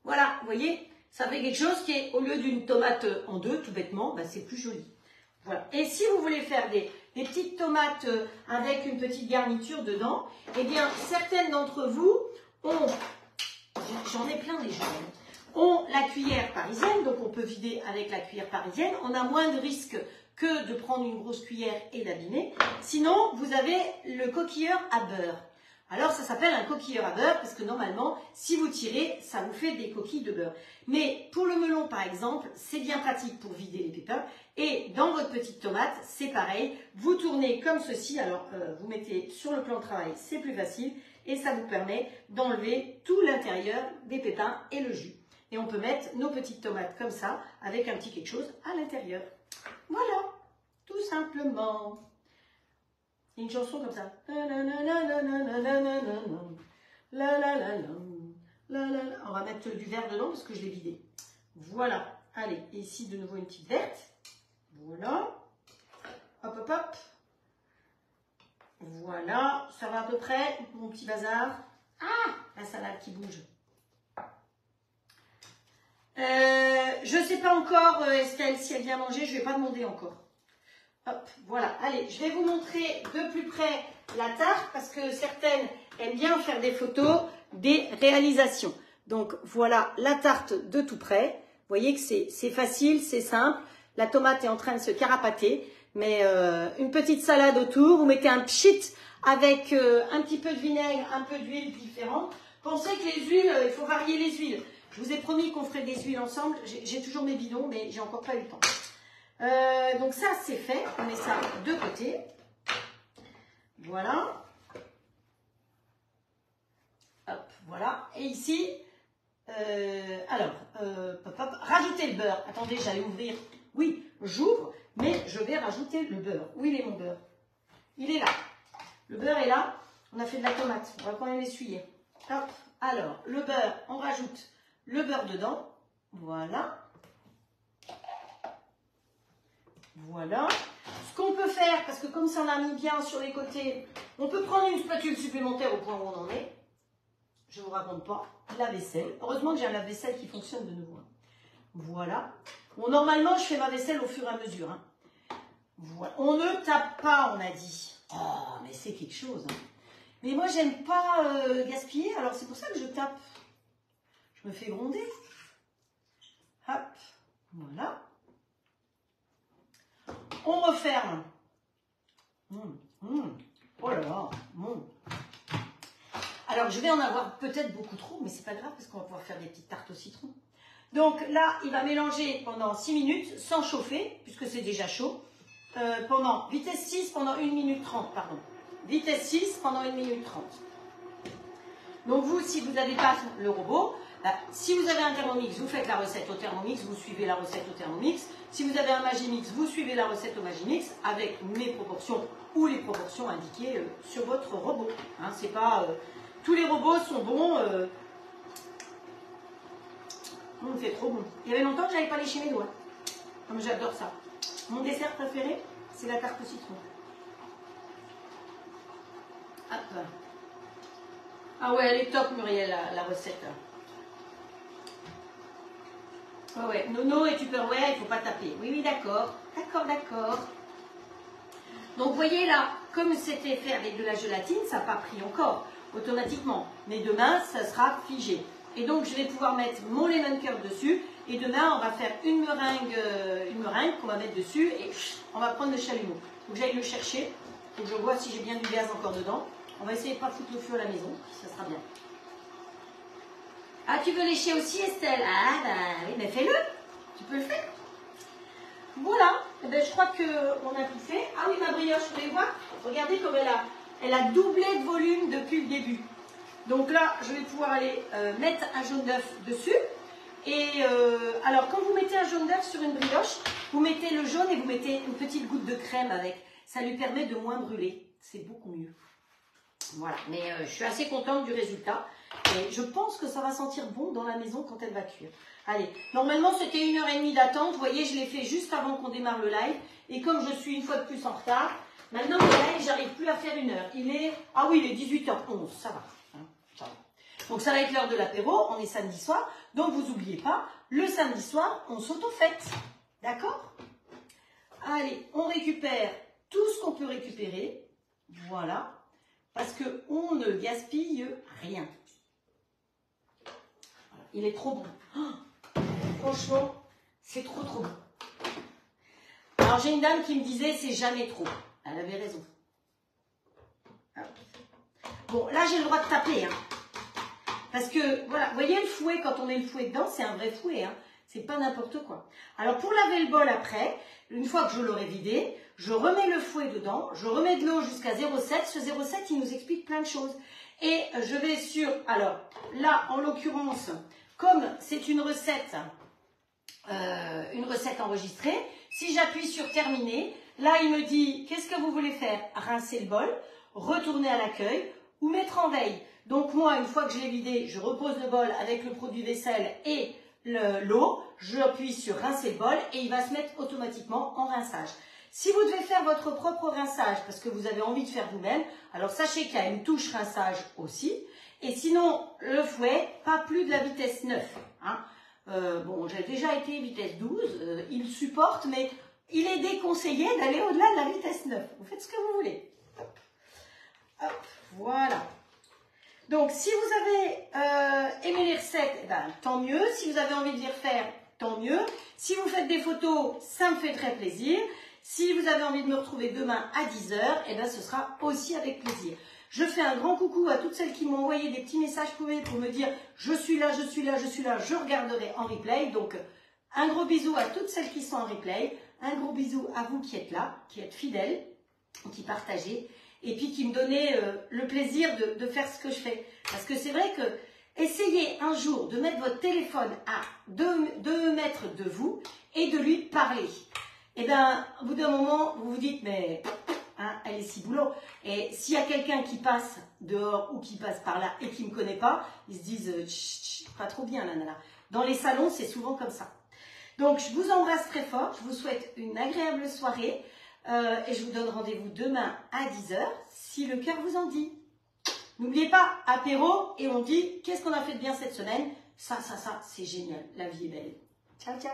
Voilà, vous voyez, ça fait quelque chose qui est, au lieu d'une tomate en deux, tout bêtement, ben, c'est plus joli. Voilà. Et si vous voulez faire des petites tomates avec une petite garniture dedans, eh bien, certaines d'entre vous ont, j'en ai plein déjà, ont la cuillère parisienne, donc on peut vider avec la cuillère parisienne. On a moins de risques que de prendre une grosse cuillère et d'abîmer. Sinon, vous avez le coquilleur à beurre. Alors, ça s'appelle un coquilleur à beurre parce que normalement, si vous tirez, ça vous fait des coquilles de beurre. Mais pour le melon, par exemple, c'est bien pratique pour vider les pépins. Et dans votre petite tomate, c'est pareil. Vous tournez comme ceci. Alors, vous mettez sur le plan de travail, c'est plus facile. Et ça vous permet d'enlever tout l'intérieur des pépins et le jus. Et on peut mettre nos petites tomates comme ça, avec un petit quelque chose à l'intérieur. Voilà, tout simplement. Il y a une chanson comme ça. On va mettre du vert dedans parce que je l'ai vidé. Voilà. Allez, et ici de nouveau une petite verte. Voilà. Hop, hop, hop. Voilà. Ça va à peu près, mon petit bazar. Ah, la salade qui bouge. Je ne sais pas encore, Estelle, si elle vient manger. Je ne vais pas demander encore. Hop, voilà. Allez, je vais vous montrer de plus près la tarte parce que certaines aiment bien faire des photos des réalisations. Donc, voilà la tarte de tout près. Vous voyez que c'est facile, c'est simple. La tomate est en train de se carapater. Mais une petite salade autour. Vous mettez un pchit avec un petit peu de vinaigre, un peu d'huile différente. Pensez que les huiles, il faut varier les huiles. Je vous ai promis qu'on ferait des huiles ensemble. J'ai toujours mes bidons, mais j'ai encore pas eu le temps. Donc ça, c'est fait. On met ça de côté. Voilà. Hop, voilà. Et ici, rajoutez le beurre. Attendez, j'allais ouvrir. Oui, j'ouvre, mais je vais rajouter le beurre. Où il est mon beurre? Il est là. Le beurre est là. On a fait de la tomate. On va quand même l'essuyer. Hop. Alors, le beurre, on rajoute le beurre dedans. Voilà. Voilà. Ce qu'on peut faire, parce que comme ça on a mis bien sur les côtés, on peut prendre une spatule supplémentaire au point où on en est. Je ne vous raconte pas. La vaisselle. Heureusement que j'ai un lave-vaisselle qui fonctionne de nouveau. Voilà. Bon, normalement, je fais ma vaisselle au fur et à mesure. Hein. Voilà. On ne tape pas, on a dit. Oh, mais c'est quelque chose. Hein. Mais moi, j'aime pas gaspiller, alors c'est pour ça que je tape. Je me fais gronder. Hop. Voilà. On referme. Oh là là. Alors, je vais en avoir peut-être beaucoup trop, mais c'est pas grave parce qu'on va pouvoir faire des petites tartes au citron. Donc là, il va mélanger pendant 6 minutes sans chauffer, puisque c'est déjà chaud. Pendant vitesse 6 pendant 1 minute 30, pardon. Vitesse 6 pendant 1 minute 30. Donc vous, si vous n'avez pas le robot, si vous avez un Thermomix, vous faites la recette au Thermomix, vous suivez la recette au Thermomix. Si vous avez un Magimix, vous suivez la recette au Magimix avec mes proportions ou les proportions indiquées sur votre robot. Hein, c'est pas, tous les robots sont bons. C'est trop bon. Il y avait longtemps que je n'avais pas léché mes doigts. Comme j'adore ça. Mon dessert préféré, c'est la tarte au citron. Hop. Ah ouais, elle est top, Muriel, la recette. Ah ouais, nono et Tupperware, il ne faut pas taper. Oui, oui, d'accord. D'accord, d'accord. Donc, vous voyez là, comme c'était fait avec de la gélatine, ça n'a pas pris encore automatiquement. Mais demain, ça sera figé. Et donc, je vais pouvoir mettre mon lemon curd dessus. Et demain, on va faire une meringue qu'on va mettre dessus. Et on va prendre le chalumeau. Il faut que j'aille le chercher. Il faut que je vois si j'ai bien du gaz encore dedans. On va essayer de ne pas foutre le feu à la maison. Ça sera bien. Ah, tu veux lécher aussi, Estelle? Ah, ben oui, mais fais-le. Tu peux le faire. Voilà. Eh ben, je crois qu'on a tout fait. Ah oui, ma brioche, vous voulez voir? Regardez comme elle a doublé de volume depuis le début. Donc là, je vais pouvoir aller mettre un jaune d'œuf dessus. Et alors, quand vous mettez un jaune d'œuf sur une brioche, vous mettez le jaune et vous mettez une petite goutte de crème avec. Ça lui permet de moins brûler. C'est beaucoup mieux. Voilà, mais je suis assez contente du résultat. Et je pense que ça va sentir bon dans la maison quand elle va cuire. Allez, normalement c'était 1h30 d'attente. Vous voyez, je l'ai fait juste avant qu'on démarre le live. Et comme je suis une fois de plus en retard, maintenant le live, j'arrive plus à faire 1h. Il est, ah oui, il est 18h11, ça va. Hein, ça va. Donc ça va être l'heure de l'apéro, on est samedi soir. Donc vous n'oubliez pas, le samedi soir, on s'auto-fête. D'accord? Allez, on récupère tout ce qu'on peut récupérer. Voilà. Parce qu'on ne gaspille rien. Voilà. Il est trop bon. Oh, franchement, c'est trop bon. Alors j'ai une dame qui me disait c'est jamais trop. Elle avait raison. Bon, là j'ai le droit de taper. Hein. Parce que, voilà, vous voyez le fouet, quand on met le fouet dedans, c'est un vrai fouet. Hein. C'est pas n'importe quoi. Alors pour laver le bol après, une fois que je l'aurai vidé, je remets le fouet dedans, je remets de l'eau jusqu'à 0,7. Ce 0,7, il nous explique plein de choses. Et je vais sur, alors là, en l'occurrence, comme c'est une recette enregistrée, si j'appuie sur terminer, là il me dit, qu'est-ce que vous voulez faire? Rincer le bol, retourner à l'accueil ou mettre en veille. Donc moi, une fois que je l'ai vidé, je repose le bol avec le produit vaisselle et l'eau, j'appuie sur rincer le bol et il va se mettre automatiquement en rinçage. Si vous devez faire votre propre rinçage parce que vous avez envie de faire vous-même, alors sachez qu'il y a une touche rinçage aussi. Et sinon, le fouet, pas plus de la vitesse 9. Hein. Bon, j'ai déjà été vitesse 12, il supporte, mais il est déconseillé d'aller au-delà de la vitesse 9. Vous faites ce que vous voulez. Hop. Hop. Voilà. Donc, si vous avez aimé les recettes, eh ben, tant mieux. Si vous avez envie de les refaire, tant mieux. Si vous faites des photos, ça me fait très plaisir. Si vous avez envie de me retrouver demain à 10h, eh ben, ce sera aussi avec plaisir. Je fais un grand coucou à toutes celles qui m'ont envoyé des petits messages privés pour me dire « Je suis là, je suis là, je suis là, je regarderai en replay ». Donc, un gros bisou à toutes celles qui sont en replay. Un gros bisou à vous qui êtes là, qui êtes fidèles, qui partagez. Et puis qui me donnait le plaisir de faire ce que je fais. Parce que c'est vrai que essayez un jour de mettre votre téléphone à 2 mètres de vous et de lui parler. Et bien, au bout d'un moment, vous vous dites, mais hein, elle est si boulot. Et s'il y a quelqu'un qui passe dehors ou qui passe par là et qui ne me connaît pas, ils se disent, pas trop bien là, là. Dans les salons, c'est souvent comme ça. Donc, je vous embrasse très fort. Je vous souhaite une agréable soirée. Et je vous donne rendez-vous demain à 10h, si le cœur vous en dit. N'oubliez pas, apéro, et on dit, qu'est-ce qu'on a fait de bien cette semaine? Ça, c'est génial. La vie est belle. Ciao, ciao.